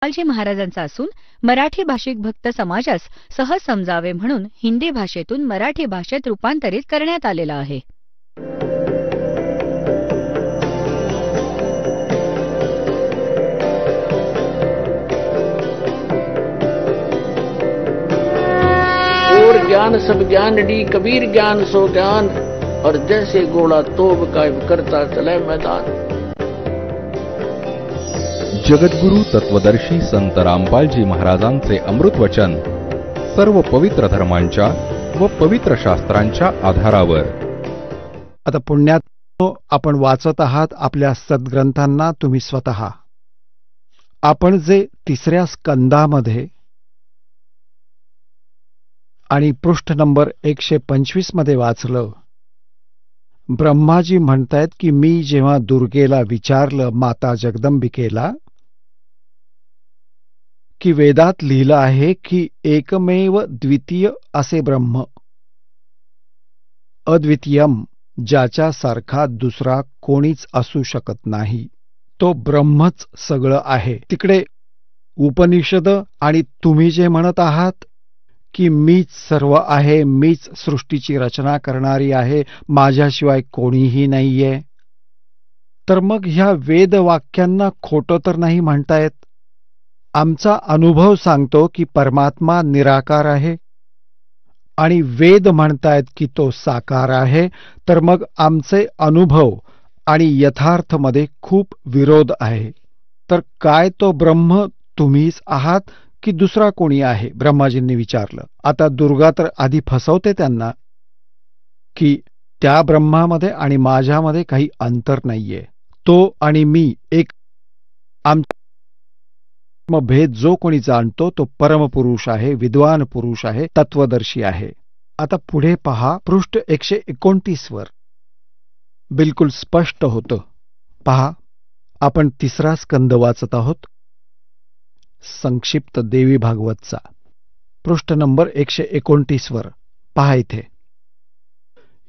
गोपालजी महाराजांचा असून मराठी भाषिक भक्त समाजास सहज समजावे म्हणून हिंदी भाषेतून मराठी भाषेत रूपांतरित करण्यात आलेला आहे. और ज्ञान सब ज्ञान डी कबीर ज्ञान सो ज्ञान और जैसे घोड़ा तोब कायम करता चले मैदान. जगद्गुरु तत्वदर्शी संत रामपालजी महाराजांचे अमृत वचन सर्व पवित्र धर्मांच्या व पवित्र शास्त्रांच्या आधारावर. आता पुण्यात आपण वाचत आहात आपल्या सद्ग्रंथांना तुम्ही स्वतः. आपण जे 3ऱ्या स्कंदामध्ये आणि पृष्ठ नंबर 125 मध्ये वाचलं, ब्रह्माजी म्हणतायत की मी जेव्हा दुर्गेला विचारलं, माता जगदंबिकेला, की वेदात लिहिलं आहे की एकमेव द्वितीय असे ब्रह्म, अद्वितीयम, ज्याच्यासारखा दुसरा कोणीच असू शकत नाही, तो ब्रह्मच सगळं आहे. तिकडे उपनिषद आणि तुम्ही जे म्हणत आहात की मीच सर्व आहे, मीच सृष्टीची रचना करणारी आहे, माझ्याशिवाय कोणीही नाहीये, तर मग ह्या वेदवाक्यांना खोटं तर नाही म्हणतायत. आमचा अनुभव सांगतो की परमात्मा निराकार आहे आणि वेद म्हणतायत की तो साकार आहे, तर मग आमचे अनुभव आणि यथार्थमध्ये खूप विरोध आहे. तर काय तो ब्रह्म तुम्हीच आहात की दुसरा कोणी आहे? ब्रह्माजींनी विचारलं. आता दुर्गा तर आधी फसवते त्यांना की त्या ब्रह्मामध्ये आणि माझ्यामध्ये काही अंतर नाहीये, तो आणि मी एक. आमचा भेद जो कोणी जाणतो तो परमपुरुष आहे, विद्वान पुरुष आहे, तत्वदर्शी आहे. आता पुढे पहा, पृष्ठ 129 वर बिलकुल स्पष्ट होतं. पहा, आपण 3रा स्कंद वाचत आहोत, संक्षिप्त देवी भागवतचा, पृष्ठ नंबर 129 वर. पहा इथे,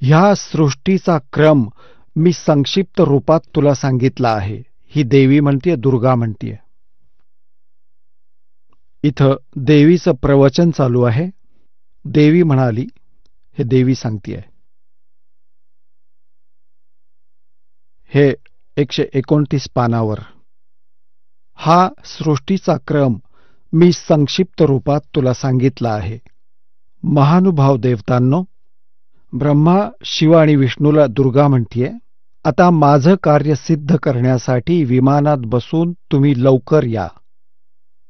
ह्या सृष्टीचा क्रम मी संक्षिप्त रूपात तुला सांगितला आहे. ही देवी म्हणतीये, दुर्गा म्हणतीये. इथं देवीचं प्रवचन चालू आहे. देवी म्हणाली, हे देवी सांगतीये. हे 129 पानावर. हा सृष्टीचा क्रम मी संक्षिप्त रूपात तुला सांगितला आहे. महानुभाव देवतांनो, ब्रह्मा, शिव आणि विष्णूला दुर्गा म्हणतीये, आता माझं कार्य सिद्ध करण्यासाठी विमानात बसून तुम्ही लवकर या,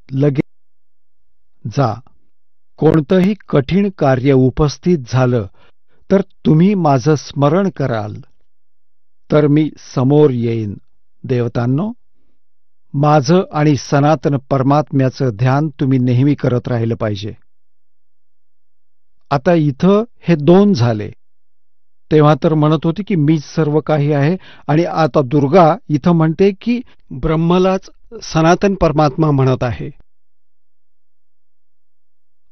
लगेच जा. कोणतंही कठीण कार्य उपस्थित झालं तर तुम्ही माझं स्मरण कराल तर मी समोर येईन. देवतांनो, माझं आणि सनातन परमात्म्याचं ध्यान तुम्ही नेहमी करत राहिलं पाहिजे. आता इथं हे 2 झाले. तेव्हा तर म्हणत होती की मीच सर्व काही आहे, आणि आता दुर्गा इथं म्हणते की ब्रह्मलाच सनातन परमात्मा म्हणत आहे.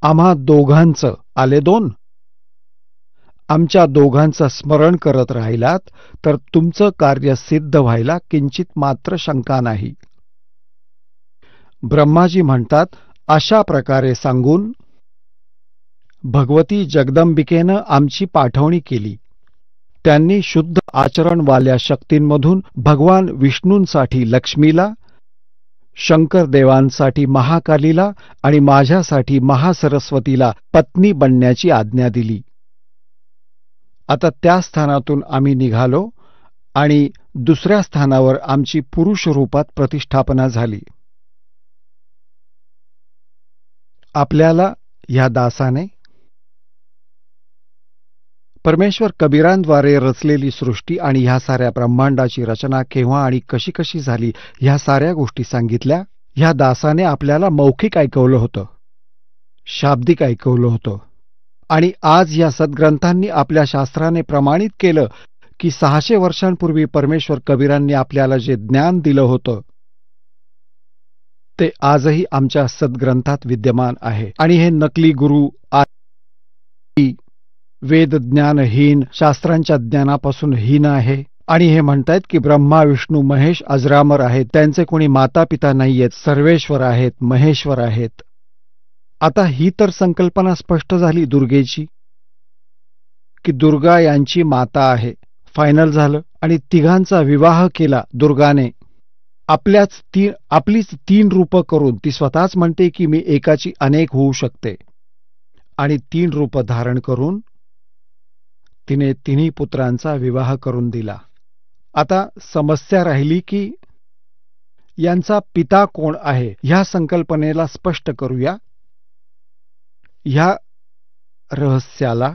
आम्हा दोघांचं आले 2. आमच्या दोघांचं स्मरण करत राहिलात तर तुमचं कार्य सिद्ध व्हायला किंचित मात्र शंका नाही. ब्रह्माजी म्हणतात, अशा प्रकारे सांगून भगवती जगदंबिकेनं आमची पाठवणी केली. त्यांनी शुद्ध आचरणवाल्या शक्तींमधून भगवान विष्णूंसाठी लक्ष्मीला, शंकरदेवांसाठी महाकालीला आणि माझ्यासाठी महासरस्वतीला पत्नी बनण्याची आज्ञा दिली. आता त्या स्थानातून आम्ही निघालो आणि दुसऱ्या स्थानावर आमची पुरुष रूपात प्रतिष्ठापना झाली. आपल्याला ह्या दासाने परमेश्वर कबीरांद्वारे रचलेली सृष्टी आणि ह्या साऱ्या ब्रह्मांडाची रचना केव्हा आणि कशी कशी झाली ह्या साऱ्या गोष्टी सांगितल्या. ह्या दासाने आपल्याला मौखिक ऐकवलं होतं, शाब्दिक ऐकवलं होतं, आणि आज या सद्ग्रंथांनी आपल्या शास्त्राने प्रमाणित केलं की 600 वर्षांपूर्वी परमेश्वर कबीरांनी आपल्याला जे ज्ञान दिलं होतं ते आजही आमच्या सद्ग्रंथात विद्यमान आहे. आणि हे नकली गुरु वेद ज्ञानहीन, शास्त्रांच्या ज्ञानापासून हीन आहे. आणि हे म्हणतायत की ब्रह्मा विष्णू महेश अजरामर आहेत, त्यांचे कोणी माता पिता नाहीयेत, सर्वेश्वर आहेत, महेश्वर आहेत. आता ही तर संकल्पना स्पष्ट झाली दुर्गेची, की दुर्गा यांची माता आहे. फायनल झालं. आणि तिघांचा विवाह केला दुर्गाने. आपलीच 3 रूपं करून ती स्वतःच म्हणते की मी एकाची अनेक होऊ शकते. आणि 3 रूपं धारण करून तिने 3 पुत्रांचा विवाह करून दिला. आता समस्या राहिली की यांचा पिता कोण आहे, ह्या संकल्पनेला स्पष्ट करूया. ह्या रहस्याला,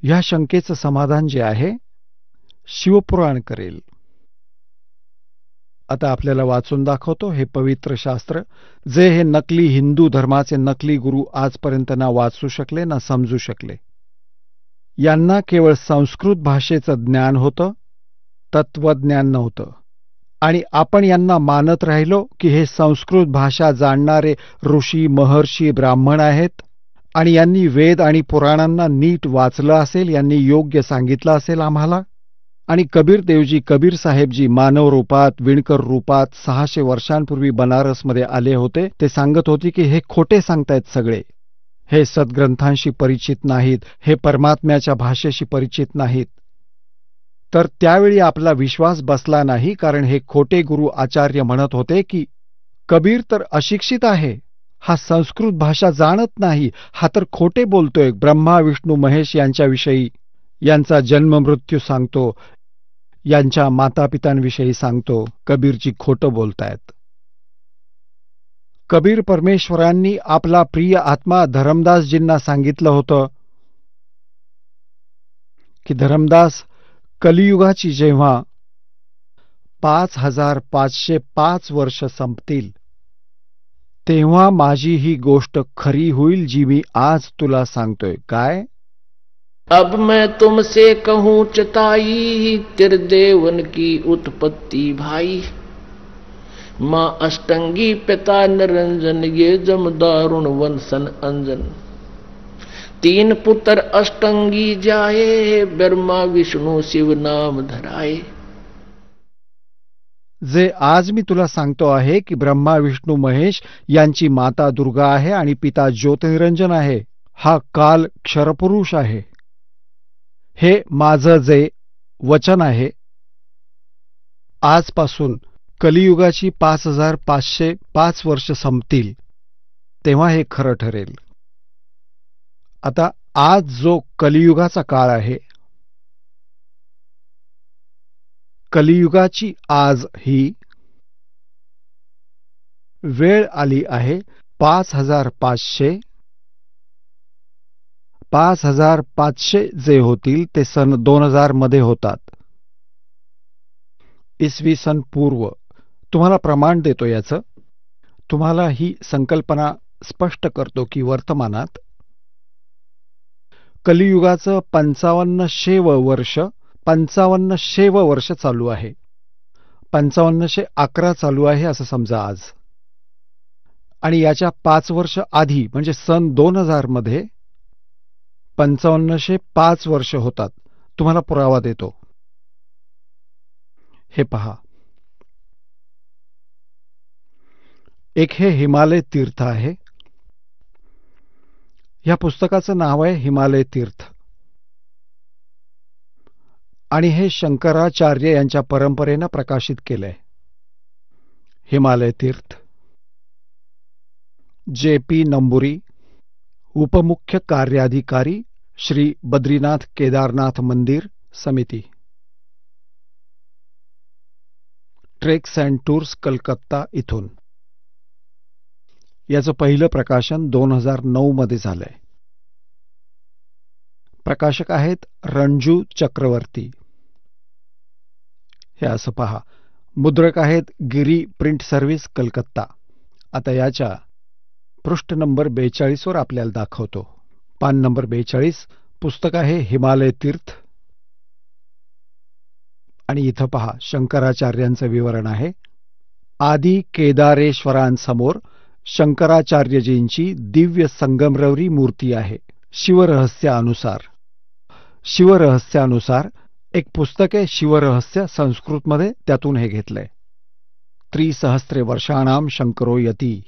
ह्या शंकेचं समाधान जे आहे शिवपुराण करेल. आता आपल्याला वाचून दाखवतो हे पवित्र शास्त्र, जे हे नकली हिंदू धर्माचे नकली गुरु आजपर्यंत ना वाचू शकले ना समजू शकले. यांना केवळ संस्कृत भाषेचं ज्ञान होतं, तत्वज्ञान नव्हतं. आणि आपण यांना मानत राहिलो की हे संस्कृत भाषा जाणणारे ऋषी महर्षी ब्राह्मण आहेत आणि यांनी वेद आणि पुराणांना नीट वाचलं असेल, यांनी योग्य सांगितलं असेल आम्हाला. आणि कबीर देवजी, कबीर साहेबजी मानव रूपात, विणकर रूपात 600 वर्षांपूर्वी बनारसमध्ये आले होते. ते सांगत होते की हे खोटे सांगतायत सगळे, हे सद्ग्रंथांशी परिचित नाहीत, हे परमात्म्याच्या भाषेशी परिचित नाहीत. तर त्यावेळी आपला विश्वास बसला नाही, कारण हे खोटे गुरु आचार्य म्हणत होते की कबीर तर अशिक्षित आहे, हा संस्कृत भाषा जाणत नाही, हा तर खोटे बोलतोय. ब्रह्मा विष्णू महेश यांच्याविषयी, यांचा जन्म मृत्यू सांगतो, यांच्या मातापितांविषयी सांगतो. कबीरजी खोटं बोलतायत. कबीर परमेश्वरांनी आपला प्रिय आत्मा धरमदासजींना सांगितलं होतं की धरमदास, कलियुगाची जेव्हा 5505 वर्ष संपतील तेव्हा माझी ही गोष्ट खरी होईल जी मी आज तुला सांगतोय. काय? अब मैं तुमसे कहूं चताई, त्रिदेवन की उत्पत्ति भाई. मां अष्टंगी पिता निरंजन, ये जमदारुण वंशन अंजन. 3 पुत्र अष्टंगी जाए, ब्रह्मा विष्णु शिव नाम धराए. जे आज मी तुला सांगतो आहे की ब्रह्मा विष्णू महेश यांची माता दुर्गा आहे आणि पिता ज्योतिनिरंजन आहे. हा काल क्षरपुरुष आहे. हे माझं जे वचन आहे, आजपासून कलियुगाची 5505 वर्ष संपतील तेव्हा हे खरं ठरेल. आता आज जो कलियुगाचा काळ आहे, कलियुगाची आज ही वेळ आली आहे. 5500 जे होतील ते सन 2000 मध्ये होतात. इसवी सन पूर्व. तुम्हाला प्रमाण देतो याचं. तुम्हाला ही संकल्पना स्पष्ट करतो की वर्तमानात कलियुगाचं 5500 वर्ष चालू आहे. 5511 चालू आहे असं समजा आज. आणि याच्या 5 वर्ष आधी म्हणजे सन 2000 मध्ये 5505 वर्ष होतात. तुम्हाला पुरावा देतो. हे पहा, एक हे हिमालय तीर्थ आहे. या पुस्तकाचं नाव आहे हिमालय तीर्थ. आणि हे शंकराचार्य यांच्या परंपरेनं प्रकाशित केलंय. हिमालय तीर्थ. J.P. नंबुरी, उपमुख्य कार्याधिकारी, श्री बद्रीनाथ केदारनाथ मंदिर समिती, ट्रेक्स अँड टूर्स कलकत्ता इथून. याचं पहिलं प्रकाशन 2009 मध्ये झालंय. प्रकाशक आहेत रणजू चक्रवर्ती. हे असं पहा. मुद्रक आहेत गिरी प्रिंट सर्व्हिस कलकत्ता. आता याच्या पृष्ठ नंबर 42 वर आपल्याला दाखवतो. पान नंबर 42. पुस्तक आहे हिमालय तीर्थ. आणि इथं पहा शंकराचार्यांचं विवरण आहे. आदी केदारेश्वरांसमोर शंकराचार्यजींची दिव्य संगमरवरी मूर्ती आहे. शिवरहस्यानुसार एक पुस्तक आहे शिवरहस्य, संस्कृतमध्ये, त्यातून हे घेतलंय. 3सहस्रे वर्षाणाम शंकरो यती,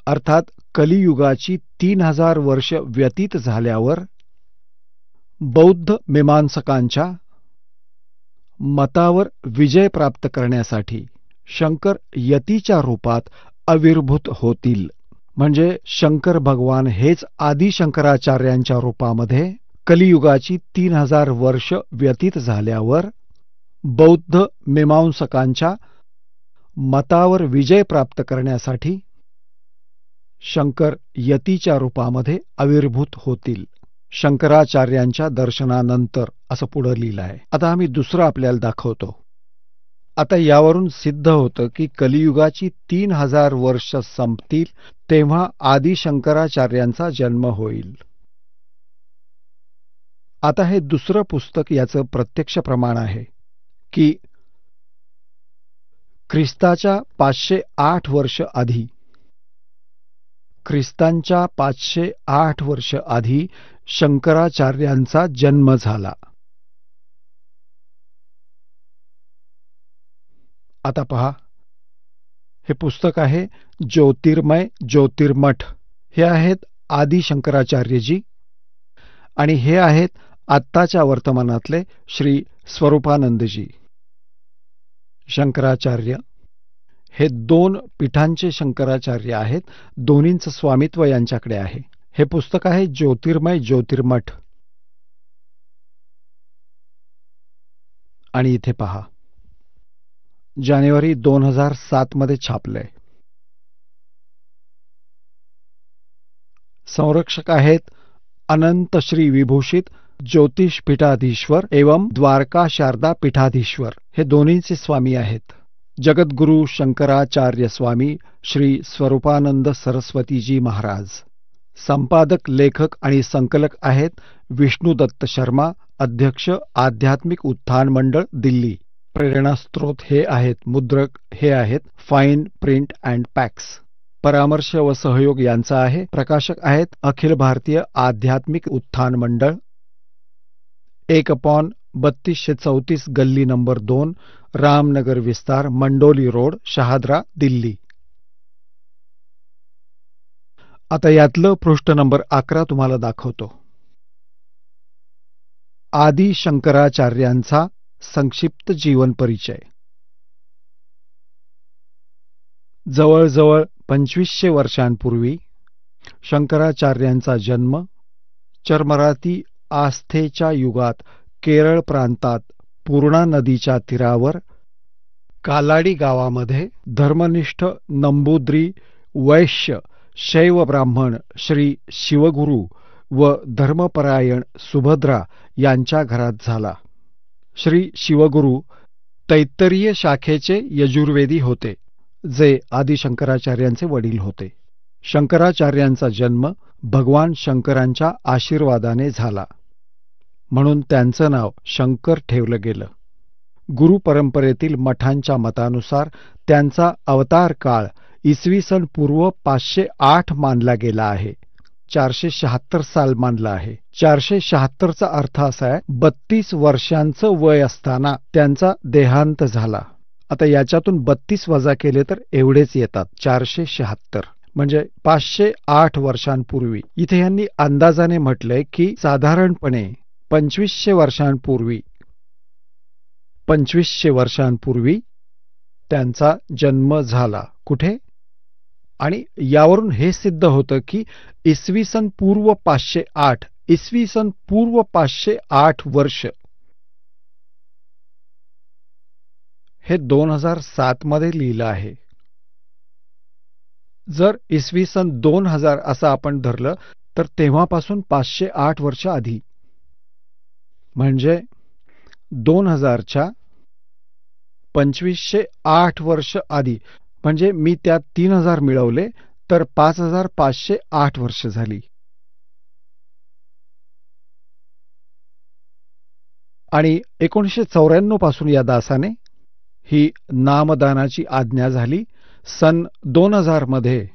अर्थात कलियुगाची 3000 वर्ष व्यतीत झाल्यावर बौद्ध मीमांसकांच्या मतावर विजय प्राप्त करण्यासाठी शंकर यतीच्या रूपात आविर्भूत होतील. म्हणजे शंकर भगवान हेच आदी शंकराचार्यांच्या रूपामध्ये कलियुगाची 3000 वर्ष व्यतीत झाल्यावर बौद्ध मीमांसकांच्या मतावर विजय प्राप्त करण्यासाठी शंकर यतीच्या रूपामध्ये आविर्भूत होतील. शंकराचार्यांच्या दर्शनानंतर असं पुढं लिहिलं आहे. आता आम्ही दुसरं आपल्याला दाखवतो. आता यावरून सिद्ध होतं की कलियुगाची 3000 वर्ष संपतील तेव्हा आदी शंकराचार्यांचा जन्म होईल. आता हे दुसरं पुस्तक याचं प्रत्यक्ष प्रमाण आहे की ख्रिस्ताच्या 508 वर्ष आधी, ख्रिस्तांच्या 508 वर्ष आधी शंकराचार्यांचा जन्म झाला. आता पहा, हे पुस्तक आहे ज्योतिर्मय ज्योतिर्मठ. हे आहेत आदी शंकराचार्यजी आणि हे आहेत आत्ताच्या वर्तमानातले श्री स्वरूपानंदजी. शंकराचार्य हे 2 पीठांचे शंकराचार्य आहेत. दोन्हींचं स्वामित्व यांच्याकडे आहे. हे पुस्तक आहे ज्योतिर्मय ज्योतिर्मठ. आणि इथे पहा, जानेवारी 2007 मध्ये छापलंय. संरक्षक आहेत अनंत श्री विभूषित ज्योतिष पीठाधीश्वर एवं द्वारका शारदा पीठाधीश्वर. हे दोन्हीचे स्वामी आहेत. जगद्गुरु शंकराचार्य स्वामी श्री स्वरूपानंद सरस्वतीजी महाराज. संपादक, लेखक आणि संकलक आहेत विष्णुदत्त शर्मा, अध्यक्ष आध्यात्मिक उत्थान मंडळ, दिल्ली. प्रेरणास्त्रोत हे आहेत, मुद्रक हे आहेत फाईन प्रिंट अँड पॅक्स. परामर्श व सहयोग यांचा आहे. प्रकाशक आहेत अखिल भारतीय आध्यात्मिक उत्थान मंडळ, 1/3234 गल्ली नंबर 2, रामनगर विस्तार, मंडोली रोड, शहादरा, दिल्ली. आता यातलं पृष्ठ नंबर 11 तुम्हाला दाखवतो. आदी शंकराचार्यांचा संक्षिप्त जीवन परिचय. जवळजवळ 2500 वर्षांपूर्वी शंकराचार्यांचा जन्म चर्मराती आस्थेच्या युगात केरळ प्रांतात पूर्णा नदीच्या तीरावर कालाडी गावामध्ये धर्मनिष्ठ नंबूद्री वैश्य शैव ब्राह्मण श्री शिवगुरू व धर्मपरायण सुभद्रा यांच्या घरात झाला. श्री शिवगुरू तैत्तरीय शाखेचे यजुर्वेदी होते, जे आदी शंकराचार्यांचे वडील होते. शंकराचार्यांचा जन्म भगवान शंकरांच्या आशीर्वादाने झाला, म्हणून त्यांचं नाव शंकर ठेवलं गेलं. गुरु परंपरेतील मठांच्या मतानुसार त्यांचा अवतार काळ इसवी सन पूर्व 508 मानला गेला आहे. 476 साल मानला आहे. 476चा अर्थ असा आहे 32 वर्षांचं वय असताना त्यांचा देहांत झाला. आता याच्यातून 32 वजा केले तर एवढेच येतात, 476. म्हणजे 508 वर्षांपूर्वी. इथे यांनी अंदाजाने म्हटलंय की साधारणपणे 2500 वर्षांपूर्वी त्यांचा जन्म झाला. कुठे? आणि यावरून हे सिद्ध होतं की इसवी सन पूर्व 508, इसवी सन पूर्व 508 वर्ष हे 2007 मध्ये लिहिलं आहे. जर इसवी सन 2000 असं आपण धरलं तर तेव्हापासून 508 वर्ष आधी, म्हणजे 2000च्या 2508 वर्ष आधी. म्हणजे मी त्यात 3000 मिळवले तर 5508 वर्ष झाली. आणि 1994 पासून या दासाने ही नामदानाची आज्ञा झाली. सन 2000 मध्ये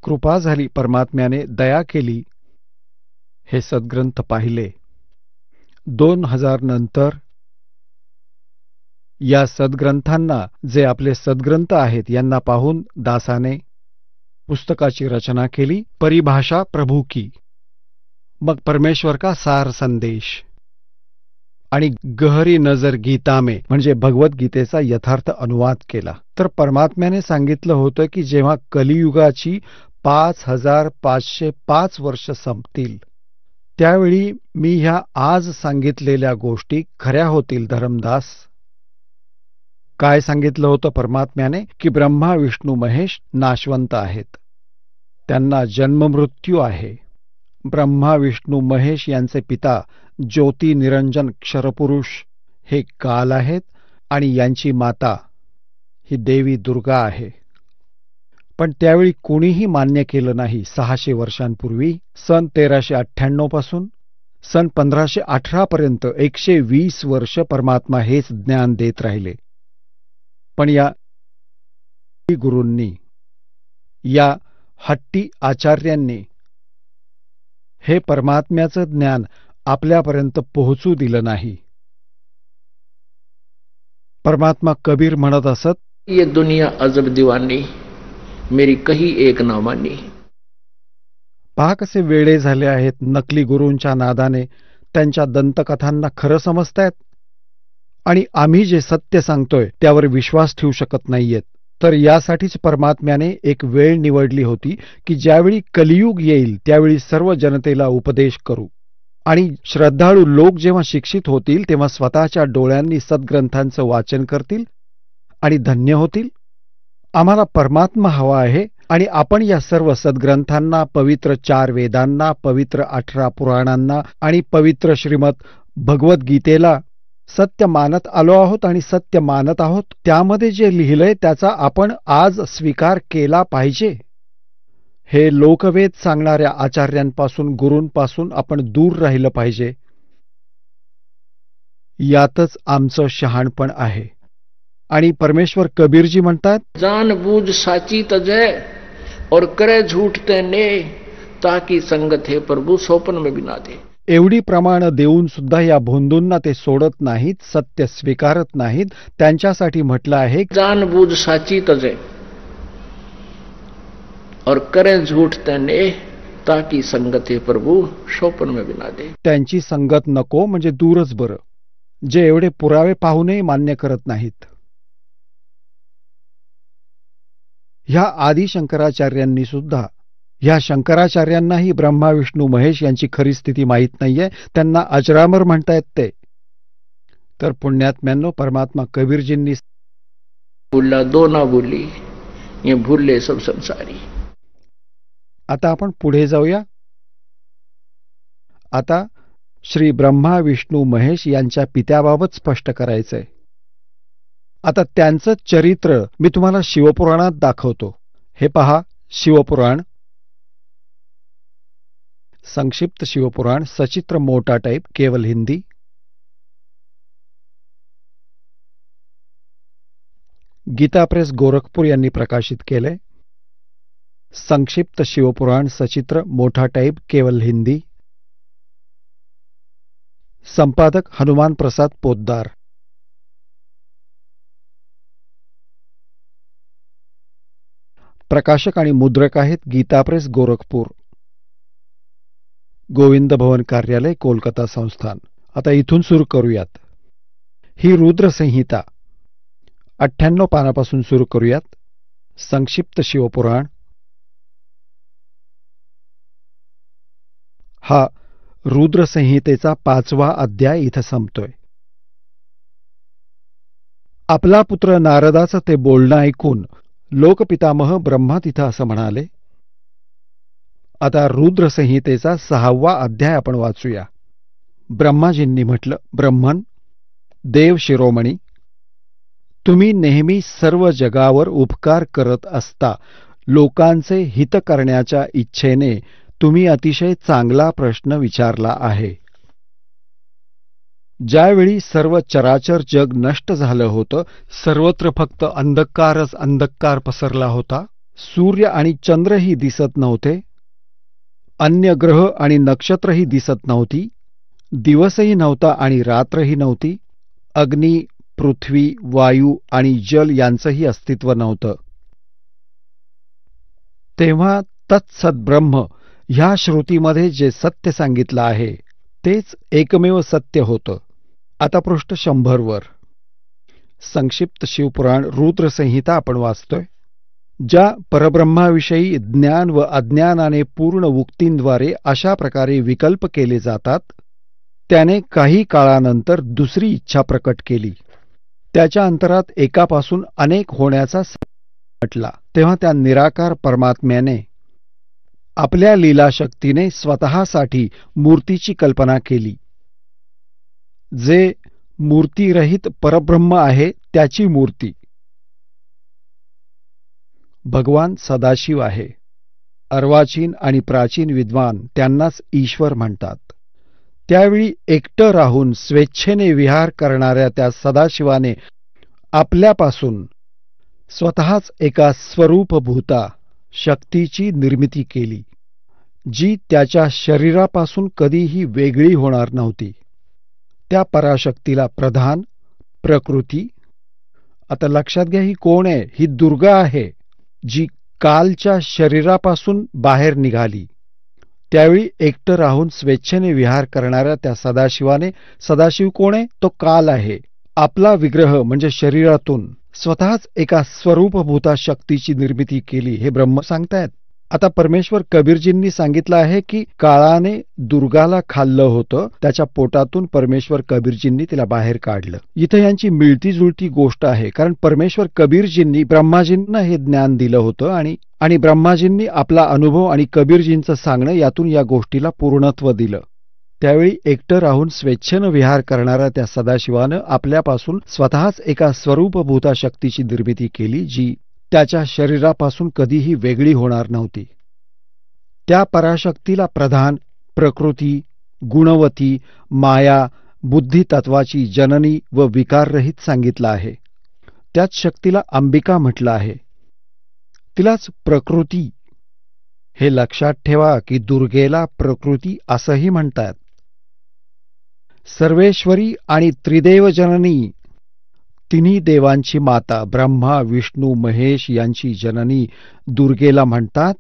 कृपा झाली, परमात्म्याने दया केली, हे सद्ग्रंथ पाहिले 2000 नंतर या सद्ग्रंथांना, जे आपले सद्ग्रंथ आहेत, यांना पाहून दासाने पुस्तकाची रचना केली, परिभाषा प्रभू की, मग परमेश्वर का सार संदेश आणि गहरी नजर गीता में म्हणजे भगवद्गीतेचा यथार्थ अनुवाद केला. तर परमात्म्याने सांगितलं होतं की जेव्हा कलियुगाची 5505 वर्ष संपतील त्यावेळी मी ह्या आज सांगितलेल्या गोष्टी खऱ्या होतील. धर्मदास, काय सांगितलं होतं परमात्म्याने? की ब्रह्मा विष्णू महेश नाशवंत आहेत, त्यांना जन्ममृत्यू आहे. ब्रह्मा विष्णू महेश यांचे पिता ज्योती निरंजन क्षरपुरुष हे काल आहेत आणि यांची माता ही देवी दुर्गा आहे. पण त्यावेळी कोणीही मान्य केलं नाही. 600 वर्षांपूर्वी सन 1398 पासून सन 1518 पर्यंत 120 वर्ष परमात्मा हेच ज्ञान देत राहिले. पण या गुरूंनी, या हट्टी आचार्यांनी हे परमात्म्याचं ज्ञान आपल्यापर्यंत पोहोचू दिलं नाही. परमात्मा कबीर म्हणत असत, ये दुनिया अजब दीवानी, मेरी कही एक ना मानी. पहा कसे वेडे झाले आहेत. नकली गुरूंच्या नादाने त्यांच्या दंतकथांना खरं समजतायत आणि आम्ही जे सत्य सांगतोय त्यावर विश्वास ठेवू शकत नाहीयेत. तर यासाठीच परमात्म्याने एक वेळ निवडली होती की ज्यावेळी कलियुग येईल त्यावेळी सर्व जनतेला उपदेश करू आणि श्रद्धाळू लोक जेव्हा शिक्षित होतील तेव्हा स्वतःच्या डोळ्यांनी सद्ग्रंथांचं वाचन करतील आणि धन्य होतील. आम्हाला परमात्मा हवा आहे आणि आपण या सर्व सद्ग्रंथांना, पवित्र 4 वेदांना, पवित्र 18 पुराणांना आणि पवित्र श्रीमद भगवद्गीतेला सत्य मानत आलो आहोत आणि सत्य मानत आहोत. त्यामध्ये जे लिहिलंय त्याचा आपण आज स्वीकार केला पाहिजे. हे लोकवेद सांगणाऱ्या आचार्यांपासून, गुरूंपासून आपण दूर राहिलं पाहिजे. यातच आमचं शहाणपण आहे. आणि परमेश्वर कबीरजी म्हणतात, जान बूझ साची तजय और करे झूठ तेने, ताकि संगत हे प्रभू सोपन में बिना दे. एवढी प्रमाण देऊन सुद्धा या भोंदूंना ते सोडत नाहीत, सत्य स्वीकारत नाहीत. त्यांच्यासाठी म्हटलं आहे, जान बूझ साची तजय और करे झूठ तेने, ताकि संगत हे प्रभू सोपन में बिना दे. त्यांची संगत नको म्हणजे दूरच बरं, जे एवढे पुरावे पाहूनही मान्य करत नाहीत. ह्या आदि शंकराचार्यांनी सुद्धा, ह्या शंकराचार्यांनाही ब्रह्मा विष्णू महेश यांची खरी स्थिती माहीत नाहीये. त्यांना अजरामर म्हणतायत ते. तर पुण्यात्म्यांनो, परमात्मा कबीरजींनी भूला दो ना भूली, ये भूले सब संसारी. आता आपण पुढे जाऊया. आता श्री ब्रह्मा विष्णू महेश यांच्या पित्याबाबत स्पष्ट करायचंय. आता त्यांचं चरित्र मी तुम्हाला शिवपुराणात दाखवतो. हे पहा, शिवपुराण, संक्षिप्त शिवपुराण, सचित्र मोटा टाइप, केवल हिंदी. गीता प्रेस गोरखपूर यांनी प्रकाशित केले. संक्षिप्त शिवपुराण, सचित्र मोठा टाइप, केवल हिंदी. संपादक हनुमान प्रसाद पोद्दार. प्रकाशक आणि मुद्रक आहेत गीता प्रेस गोरखपूर, गोविंद भवन कार्यालय, कोलकाता संस्थान. आता इथून सुरू करूयात. ही रुद्र संहिता 98 पानापासून सुरू करूयात. संक्षिप्त शिवपुराण. हा रुद्र संहितेचा 5वा अध्याय इथं संपतोय. आपला पुत्र नारदाचं ते बोलणं ऐकून लोकपितामह ब्रह्मा तिथं असं म्हणाले. आता रुद्र संहितेचा 6वा अध्याय आपण वाचूया. ब्रह्माजींनी म्हटलं, ब्रह्मन, देव शिरोमणी, तुम्ही नेहमी सर्व जगावर उपकार करत असता. लोकांचे हित करण्याच्या इच्छेने तुम्ही अतिशय चांगला प्रश्न विचारला आहे. ज्यावेळी सर्व चराचर जग नष्ट झालं होतं, सर्वत्र फक्त अंधकारच अंधकार पसरला होता. सूर्य आणि चंद्रही दिसत नव्हते, अन्य ग्रह आणि नक्षत्रही दिसत नव्हती. दिवसही नव्हता आणि रात्रही नव्हती. अग्नी, पृथ्वी, वायू आणि जल यांचंही अस्तित्व नव्हतं. तेव्हा तत्सत ब्रह्म ह्या श्रुतीमध्ये जे सत्य सांगितलं आहे तेच एकमेव सत्य होतं. आता पृष्ठ 100 वर संक्षिप्त शिवपुराण रुद्रसंहिता आपण वाचतोय. ज्या परब्रह्माविषयी ज्ञान व अज्ञानाने पूर्ण उक्तींद्वारे अशा प्रकारे विकल्प केले जातात, त्याने काही काळानंतर दुसरी इच्छा प्रकट केली. त्याच्या अंतरात एकापासून अनेक होण्याचा म्हटला. तेव्हा त्या निराकार परमात्म्याने आपल्या लीलाशक्तीने स्वतःसाठी मूर्तीची कल्पना केली. जे मूर्तिरहित परब्रह्म आहे त्याची मूर्ती भगवान सदाशिव आहे. अर्वाचीन आणि प्राचीन विद्वान त्यांनाच ईश्वर म्हणतात. त्यावेळी एकटं राहून स्वेच्छेने विहार करणाऱ्या त्या सदाशिवाने आपल्यापासून स्वतःच एका स्वरूपभूता शक्तीची निर्मिती केली, जी त्याच्या शरीरापासून कधीही वेगळी होणार नव्हती. त्या पराशक्तीला प्रधान, प्रकृती. आता लक्षात घ्या, ही कोण आहे? ही दुर्गा आहे, जी कालच्या शरीरापासून बाहेर निघाली. त्यावेळी एकटं राहून स्वेच्छेने विहार करणाऱ्या त्या सदाशिवाने, सदाशिव कोण आहे? तो काल आहे. आपला विग्रह म्हणजे शरीरातून स्वतःच एका स्वरूपभूता शक्तीची निर्मिती केली, हे ब्रह्म सांगतायत. आता परमेश्वर कबीरजींनी सांगितलं आहे की काळाने दुर्गाला खाल्लं होतं, त्याच्या पोटातून परमेश्वर कबीरजींनी तिला बाहेर काढलं. इथं यांची मिळती जुळती गोष्ट आहे, कारण परमेश्वर कबीरजींनी ब्रह्माजींना हे ज्ञान दिलं होतं आणि ब्रह्माजींनी आपला अनुभव आणि कबीरजींचं सांगणं यातून या गोष्टीला पूर्णत्व दिलं. त्यावेळी एकटं राहून स्वेच्छेनं विहार करणाऱ्या त्या सदाशिवानं आपल्यापासून स्वतःच एका स्वरूपभूता शक्तीची निर्मिती केली, जी त्याच्या शरीरापासून कधीही वेगळी होणार नव्हती. त्या पराशक्तीला प्रधान, प्रकृती, गुणवती, माया, बुद्धितत्वाची जननी व विकाररहित सांगितलं आहे. त्याच शक्तीला अंबिका म्हटलं आहे. तिलाच प्रकृती. हे लक्षात ठेवा की दुर्गेला प्रकृती असंही म्हणतात. सर्वेश्वरी आणि त्रिदेव जननी, तिन्ही देवांची माता ब्रह्मा, विष्णू, महेश यांची जननी दुर्गेला म्हणतात.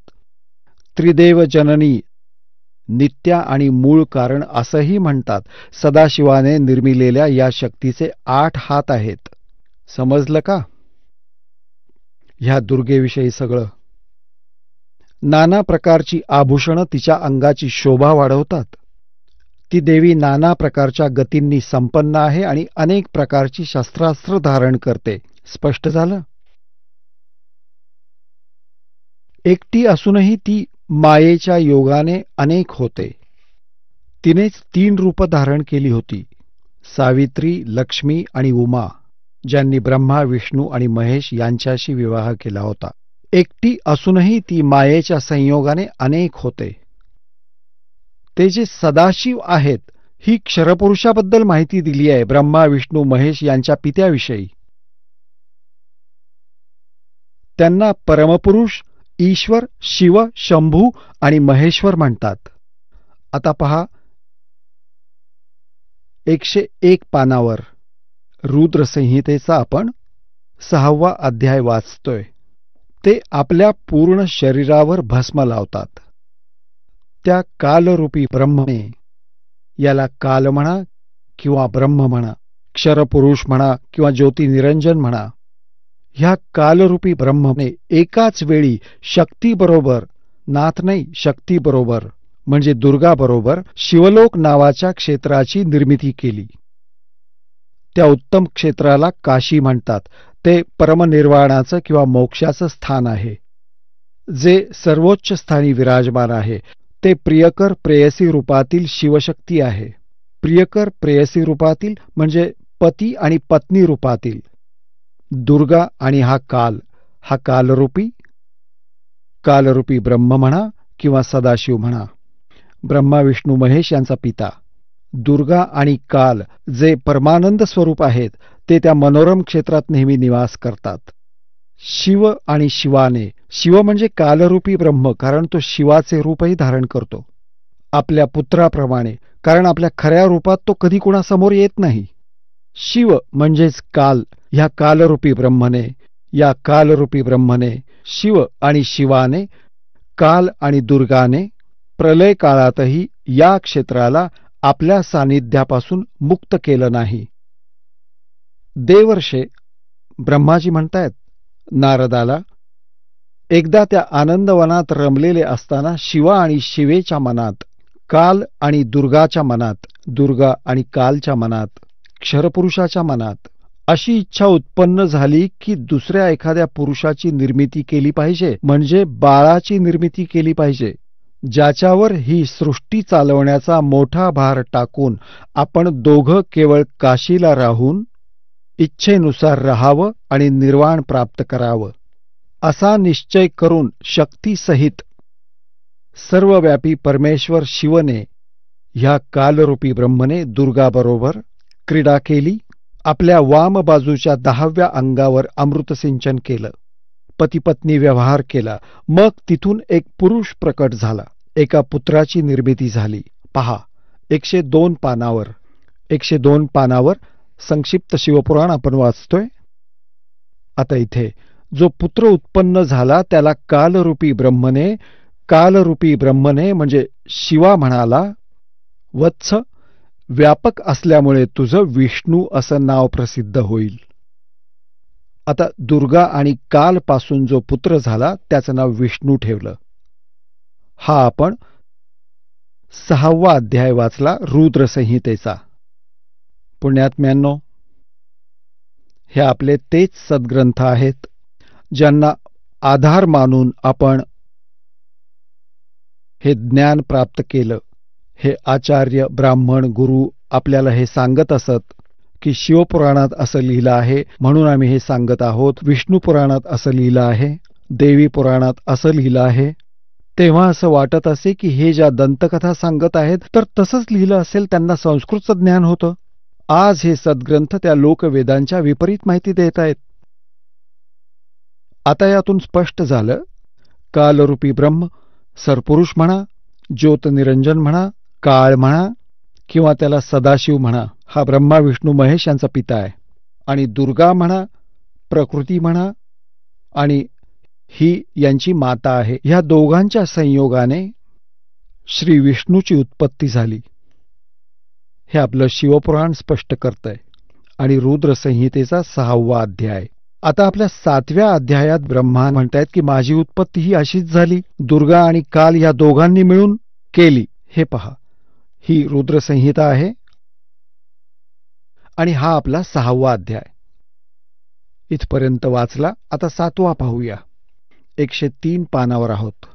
त्रिदेव जननी, नित्या आणि मूळ कारण असंही म्हणतात. सदाशिवाने निर्मिलेल्या या शक्तीचे 8 हात आहेत. समजलं का ह्या दुर्गेविषयी सगळं? नाना प्रकारची आभूषणं तिच्या अंगाची शोभा वाढवतात. ती देवी नाना प्रकारच्या गतींनी संपन्न आहे आणि अनेक प्रकारची शस्त्रास्त्र धारण करते. स्पष्ट झालं? एकटी असूनही ती मायेच्या योगाने अनेक होते. तिनेच 3 रूपं धारण केली होती: सावित्री, लक्ष्मी आणि उमा, ज्यांनी ब्रह्मा, विष्णू आणि महेश यांच्याशी विवाह केला होता. एकटी असूनही ती मायेच्या संयोगाने अनेक होते. ते जे सदाशिव आहेत, ही क्षरपुरुषाबद्दल माहिती दिली आहे, ब्रह्मा, विष्णू, महेश यांच्या पित्याविषयी. त्यांना परमपुरुष, ईश्वर, शिव, शंभू आणि महेश्वर म्हणतात. आता पहा 101 पानावर रुद्रसंहितेचा आपण 6वा अध्याय वाचतोय. ते आपल्या पूर्ण शरीरावर भस्म लावतात. त्या कालरूपी ब्रह्मने, याला काल म्हणा किंवा ब्रह्म म्हणा, क्षरपुरुष म्हणा किंवा ज्योतिनिरंजन म्हणा, ह्या कालरूपी ब्रह्मने एकाच वेळी शक्तीबरोबर, नाथ नाही शक्तीबरोबर म्हणजे दुर्गाबरोबर शिवलोक नावाच्या क्षेत्राची निर्मिती केली. त्या उत्तम क्षेत्राला काशी म्हणतात. ते परमनिर्वाणाचं किंवा मोक्षाचं स्थान आहे, जे सर्वोच्च स्थानी विराजमान आहे. ते प्रियकर प्रेयसी रूपातील शिवशक्ती आहे. प्रियकर प्रेयसी रूपातील म्हणजे पती आणि पत्नी रूपातील दुर्गा. आणि हा कालरूपी ब्रह्म म्हणा किंवा सदाशिव म्हणा, ब्रह्मा, विष्णू, महेश यांचा पिता. दुर्गा आणि काल जे परमानंद स्वरूप आहेत, ते त्या मनोरम क्षेत्रात नेहमी निवास करतात. शिव आणि शिवाने, शिव म्हणजे कालरूपी ब्रह्म, कारण तो शिवाचे रूपही धारण करतो. आपल्या पुत्राप्रमाणे, कारण आपल्या खऱ्या रूपात तो कधी कोणासमोर येत नाही. शिव म्हणजेच काल, ह्या कालरूपी ब्रह्मने, या कालरूपी ब्रह्मने, शिव आणि शिवाने, काल आणि दुर्गाने प्रलय काळातही या क्षेत्राला आपल्या सानिध्यापासून मुक्त केलं नाही. देवर्षे, ब्रह्माजी म्हणतायत नारदाला, एकदा त्या आनंदवनात रमलेले असताना शिवा आणि शिवेच्या मनात, काल आणि दुर्गाच्या मनात, दुर्गा आणि कालच्या मनात, क्षरपुरुषाच्या मनात अशी इच्छा उत्पन्न झाली की दुसऱ्या एखाद्या पुरुषाची निर्मिती केली पाहिजे, म्हणजे बाळाची निर्मिती केली पाहिजे, ज्याच्यावर ही सृष्टी चालवण्याचा मोठा भार टाकून आपण दोघं केवळ काशीला राहून इच्छेनुसार राहावं आणि निर्वाण प्राप्त करावं, असा निश्चय करून शक्तीसहित सर्वव्यापी परमेश्वर शिवने, ह्या कालरूपी ब्रह्मने दुर्गाबरोबर क्रीडा केली. आपल्या वाम बाजूच्या 10व्या अंगावर अमृतसिंचन केलं, पतिपत्नी व्यवहार केला. मग तिथून एक पुरुष प्रकट झाला, एका पुत्राची निर्मिती झाली. पहा, 102 पानावर 102 पानावर संक्षिप्त शिवपुराण आपण वाचतोय. आता इथे जो पुत्र उत्पन्न झाला त्याला कालरूपी ब्रह्मने म्हणजे शिवा म्हणाला, वत्स, व्यापक असल्यामुळे तुझं विष्णू असं नाव प्रसिद्ध होईल. आता दुर्गा आणि काल पासून जो पुत्र झाला त्याचं नाव विष्णू ठेवलं. हा आपण 6वा अध्याय वाचला रुद्रसंहितेचा. पुण्यात्म्यांनो, हे आपले तेच सद्ग्रंथ आहेत ज्यांना आधार मानून आपण हे ज्ञान प्राप्त केलं. हे आचार्य, ब्राह्मण, गुरु आपल्याला हे सांगत असत की शिवपुराणात असं लिहिलं आहे म्हणून आम्ही हे सांगत आहोत, विष्णू पुराणात असं लिहिलं आहे, देवी पुराणात असं लिहिलं आहे. तेव्हा असं वाटत असे की हे ज्या दंतकथा सांगत आहेत तर तसंच लिहिलं असेल, त्यांना संस्कृतचं ज्ञान होतं. आज हे सद्ग्रंथ त्या लोकवेदांच्या विपरीत माहिती देत आहेत. आता यातून स्पष्ट झालं, कालरूपी ब्रह्म, सरपुरुष म्हणा, ज्योतनिरंजन म्हणा, काळ म्हणा किंवा त्याला सदाशिव म्हणा, हा ब्रह्मा विष्णू महेश यांचा पिता आहे. आणि दुर्गा म्हणा, प्रकृती म्हणा, आणि ही यांची माता आहे. ह्या दोघांच्या संयोगाने श्री विष्णूची उत्पत्ती झाली. हे आपलं शिवपुराण स्पष्ट करतंय. आणि रुद्रसंहितेचा 6वा अध्याय. आता आपल्या 7व्या अध्यायात ब्रह्मा म्हणतायत की माझी उत्पत्ती ही अशीच झाली, दुर्गा आणि काल या दोघांनी मिळून केली. हे पहा, ही रुद्रसंहिता आहे आणि हा आपला 6वा अध्याय. इथपर्यंत वाचला. आता 7वा पाहूया. 103 पानावर आहोत.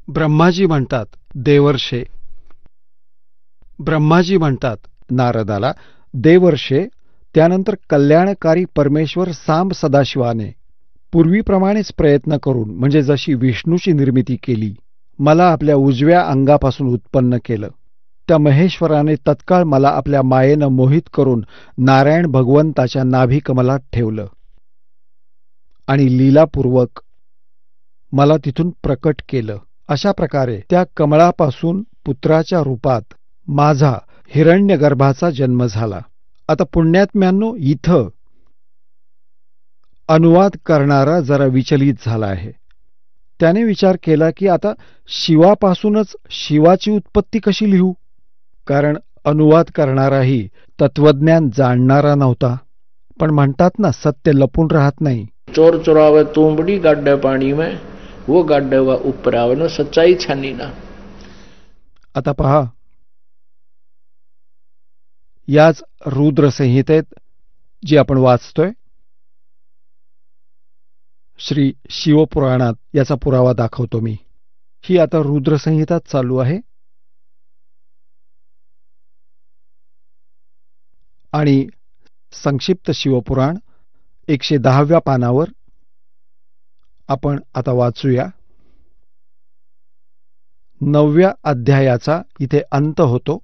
ब्रह्माजी म्हणतात, देवर्षे, ब्रह्माजी म्हणतात नारदाला, देवर्षे, त्यानंतर कल्याणकारी परमेश्वर सांब सदाशिवाने पूर्वीप्रमाणेच प्रयत्न करून, म्हणजे जशी विष्णूची निर्मिती केली, मला आपल्या उजव्या अंगापासून उत्पन्न केलं. त्या महेश्वराने तत्काळ मला आपल्या मायेनं मोहित करून नारायण भगवंताच्या नाभिकमलात ठेवलं आणि लीलापूर्वक मला तिथून प्रकट केलं. अशा प्रकारे त्या कमळापासून पुत्राच्या रूपात माझा हिरण्यगर्भाचा जन्म झाला. आता पुण्यात्म्यांनो, इथं अनुवाद करणारा जरा विचलित झाला आहे. त्याने विचार केला की आता शिवापासूनच शिवाची उत्पत्ती कशी लिहू, कारण अनुवाद करणाराही तत्वज्ञान जाणणारा नव्हता. पण म्हणतात ना, सत्य लपून राहत नाही. चोर चोरावे तुंबडी गाड्डे पाणी में, वो गाड्डे वा ऊपर आवे ना, सच्चाई छानी ना. आता पहा, याच रुद्रसंहितेत जी आपण वाचतोय, श्री शिवपुराणात याचा पुरावा दाखवतो मी. ही आता रुद्रसंहिताच चालू आहे आणि संक्षिप्त शिवपुराण 110व्या पानावर आपण आता वाचूया. 9व्या अध्यायाचा इथे अंत होतो,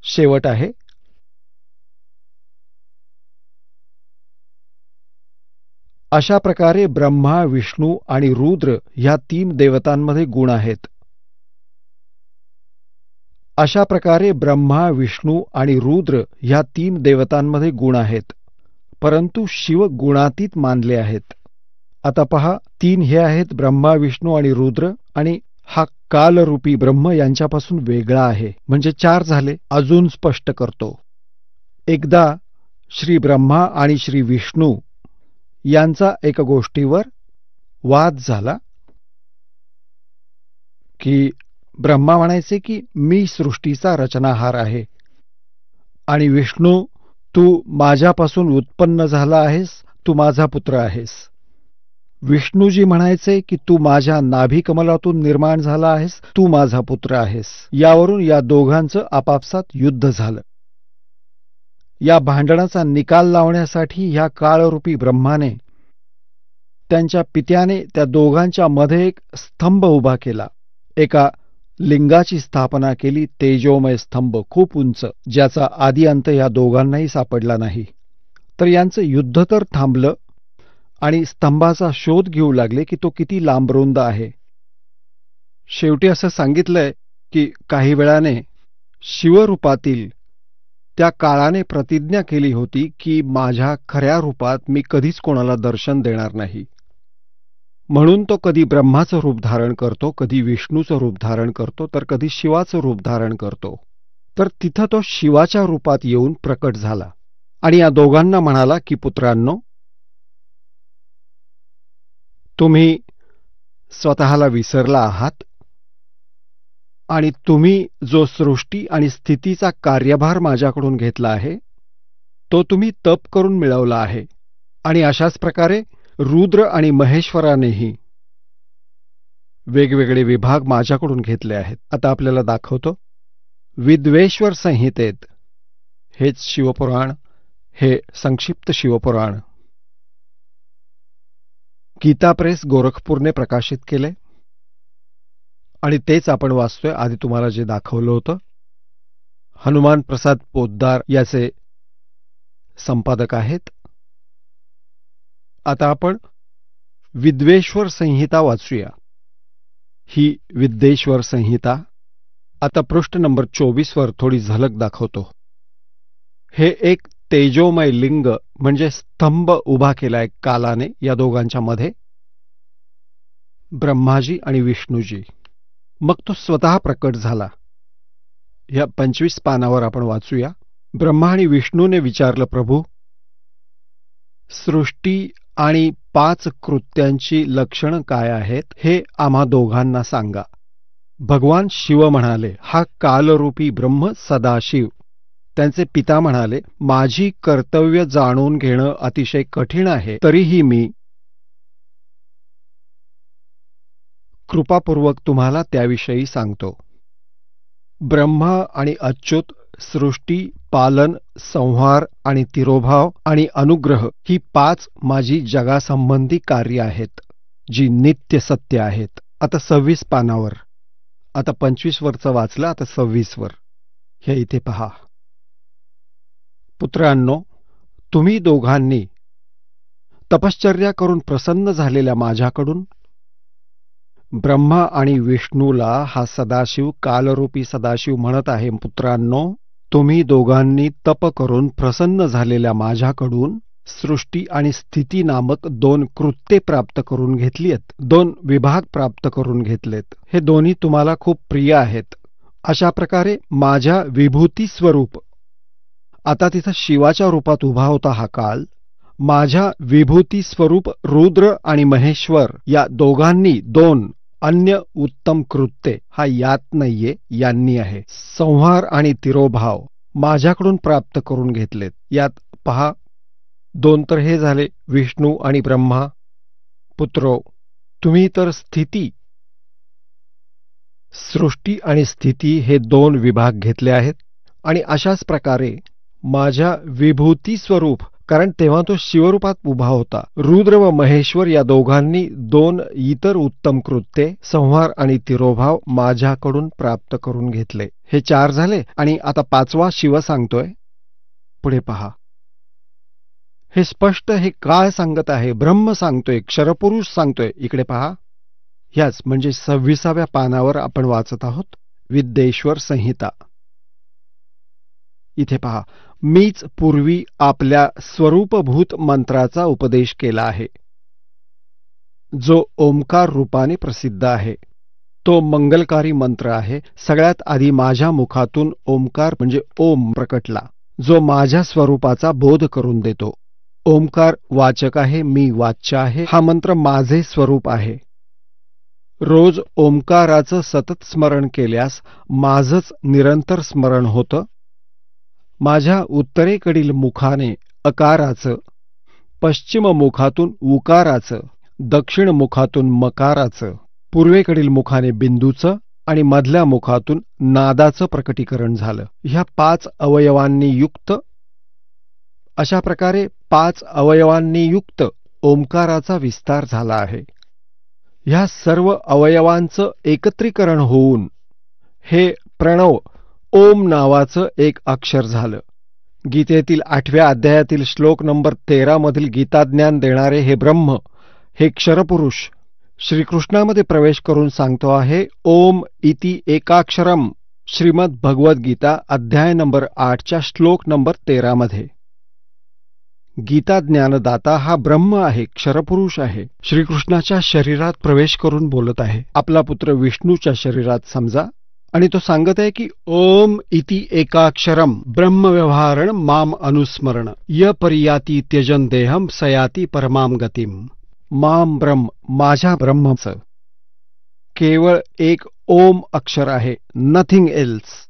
शेवट आहे. अशा प्रकारे ब्रह्मा, विष्णू आणि रुद्र ह्या 3 देवतांमध्ये गुण आहेत. अशा प्रकारे ब्रह्मा, विष्णू आणि रुद्र ह्या 3 देवतांमध्ये गुण आहेत, परंतु शिव गुणातीत मानले आहेत. आता पहा, 3 हे आहेत ब्रह्मा, विष्णू आणि रुद्र, आणि हा कालरूपी ब्रह्म यांच्यापासून वेगळा आहे, म्हणजे 4 झाले. अजून स्पष्ट करतो. एकदा श्री ब्रह्मा आणि श्री विष्णू यांचा एका गोष्टीवर वाद झाला, की ब्रह्मा म्हणायचे की मी सृष्टीचा रचनाहार आहे, आणि विष्णू तू माझ्यापासून उत्पन्न झाला आहेस, तू माझा पुत्र आहेस. विष्णूजी म्हणायचे की तू माझ्या नाभिकमलातून निर्माण झाला आहेस, तू माझा पुत्र आहेस. यावरून या दोघांचं आपापसात युद्ध झालं. या भांडणाचा निकाल लावण्यासाठी ह्या काळरूपी ब्रह्माने त्यांच्या पित्याने त्या दोघांच्या मध्ये एक स्तंभ उभा केला. एका लिंगाची स्थापना केली, तेजोमय स्तंभ, खूप उंच, ज्याचा आदी अंत या दोघांनाही सापडला नाही. तर यांचं युद्ध तर थांबलं, आणि स्तंभाचा शोध घेऊ लागले की तो किती लांबरुंद आहे. शेवटी असं सांगितलंय की काही वेळाने शिवरूपातील त्या काळाने प्रतिज्ञा केली होती की माझ्या खऱ्या रूपात मी कधीच कोणाला दर्शन देणार नाही. म्हणून तो कधी ब्रह्माचं रूप धारण करतो, कधी विष्णूचं रूप धारण करतो, तर कधी शिवाचं रूप धारण करतो. तर तिथं तो शिवाच्या रूपात येऊन प्रकट झाला आणि या दोघांना म्हणाला की पुत्रांनो, तुम्ही स्वतःला विसरला आहात आणि तुम्ही जो सृष्टी आणि स्थितीचा कार्यभार माझ्याकडून घेतला आहे तो तुम्ही तप करून मिळवला आहे. आणि अशाच प्रकारे रुद्र आणि महेश्वरानेही वेगवेगळे विभाग माझ्याकडून घेतले आहेत. आता आपल्याला दाखवतो. विद्वेश्वर संहितेत, हेच शिवपुराण, हे संक्षिप्त शिवपुराण गीता प्रेस गोरखपूरने प्रकाशित केले आणि तेच आपण वाचतोय. आधी तुम्हाला जे दाखवलं होतं, हनुमान प्रसाद पोद्दार याचे संपादक आहेत. आता आपण विद्वेश्वर संहिता वाचूया. ही विद्वेश्वर संहिता. आता पृष्ठ नंबर 24 वर थोडी झलक दाखवतो. हे एक तेजोमय लिंग म्हणजे स्तंभ उभा केलाय कालाने या दोघांच्या मध्ये, ब्रह्माजी आणि विष्णूजी. मग तो स्वतः प्रकट झाला. या 25 पानावर आपण वाचूया. ब्रह्मा आणि विष्णूने विचारलं, प्रभू, सृष्टी आणि 5 कृत्यांची लक्षणं काय आहेत हे आम्हा दोघांना सांगा. भगवान शिव म्हणाले, हा कालरूपी ब्रह्म सदाशिव. त्यांचे पिता म्हणाले, माझी कर्तव्य जाणून घेणं अतिशय कठीण आहे, तरीही मी कृपापूर्वक तुम्हाला त्याविषयी सांगतो. ब्रह्मा आणि अच्युत, सृष्टी, पालन, संहार आणि तिरोभाव आणि अनुग्रह ही 5 माझी जगासंबंधी कार्य आहेत, जी नित्य सत्य आहेत. आता 26 पानावर, आता 25 वरचं वाचलं, आता 26 वर. हे इथे पहा. पुत्रांनो, तुम्ही दोघांनी तपश्चर्या करून प्रसन्न झालेल्या माझ्याकडून ब्रह्मा आणि विष्णूला हा सदाशिव, कालरूपी सदाशिव म्हणत आहे, पुत्रांनो, तुम्ही दोघांनी तप करून प्रसन्न झालेल्या माझ्याकडून सृष्टी आणि स्थिती नामक 2 कृत्ये प्राप्त करून घेतली आहेत, 2 विभाग प्राप्त करून घेतलेत. हे दोन्ही तुम्हाला खूप प्रिय आहेत. अशा प्रकारे माझ्या विभूती स्वरूप, आता तिथं शिवाच्या रूपात उभा होता हा काल, माझ्या विभूती स्वरूप रुद्र आणि महेश्वर या दोघांनी 2 अन्य उत्तम कृत्ये, हा यात नाहीये, यांनी आहे, संहार आणि तिरोभाव माझ्याकडून प्राप्त करून घेतलेत. यात पहा, 2 तर हे झाले विष्णू आणि ब्रह्मा. पुत्रो, तुम्ही तर स्थिती, सृष्टी आणि स्थिती हे 2 विभाग घेतले आहेत. आणि अशाच प्रकारे माझ्या विभूती स्वरूप, कारण तेव्हा तो शिवरूपात उभा होता, रुद्र व महेश्वर या दोघांनी 2 इतर उत्तम कृत्ये, संहार आणि तिरोभाव माझ्याकडून प्राप्त करून घेतले. हे 4 झाले. आणि आता 5वा शिव सांगतोय. पुढे पहा, हे स्पष्ट हे काय सांगत आहे? ब्रह्म सांगतोय, क्षरपुरुष सांगतोय. इकडे पहा, ह्याच म्हणजे 26व्या पानावर आपण वाचत आहोत. विद्वेश्वर संहिता. इथे पहा, मीच पूर्वी आपल्या स्वरूपभूत मंत्राचा उपदेश केला आहे, जो ओंकार रूपाने प्रसिद्ध आहे. तो मंगलकारी मंत्र आहे. सगळ्यात आधी माझ्या मुखातून ओंकार म्हणजे ओम प्रकटला, जो माझ्या स्वरूपाचा बोध करून देतो. ओंकार वाचक आहे, मी वाच्य आहे. हा मंत्र माझे स्वरूप आहे. रोज ओंकाराचं सतत स्मरण केल्यास माझंच निरंतर स्मरण होतं. माझ्या उत्तरेकडील मुखाने अकाराचं, पश्चिम मुखातून उकाराचं, दक्षिण मुखातून मकाराचं, पूर्वेकडील मुखाने बिंदूचं आणि मधल्या मुखातून नादाचं प्रकटीकरण झालं. ह्या 5 अवयवांनी युक्त, अशा प्रकारे 5 अवयवांनी युक्त ओंकाराचा विस्तार झाला आहे. ह्या सर्व अवयवांचं एकत्रीकरण होऊन हे प्रणव ओम नावाचं एक अक्षर झालं. गीतेतील 8व्या अध्यायातील श्लोक नंबर 13 मधील गीताज्ञान देणारे हे ब्रह्म, हे क्षरपुरुष श्रीकृष्णामध्ये प्रवेश करून सांगतो आहे ओम इति एकाक्षरम. श्रीमद भगवद्गीता अध्याय नंबर 8च्या श्लोक नंबर 13 मध्ये. गीता ज्ञानदाता हा ब्रह्म आहे, क्षरपुरुष आहे. श्रीकृष्णाच्या शरीरात प्रवेश करून बोलत आहे. आपला पुत्र विष्णूच्या शरीरात समजा, आणि तो सांगत आहे की ओम इति एकाक्षरम ब्रह्मव्यवहारण माम अनुस्मरण य पर्याती त्यजन देहम सयाती परमाम गतिम. माम ब्रह्म, माझ्या ब्रह्मचं केवळ एक ओम अक्षर आहे, नथिंग एल्स.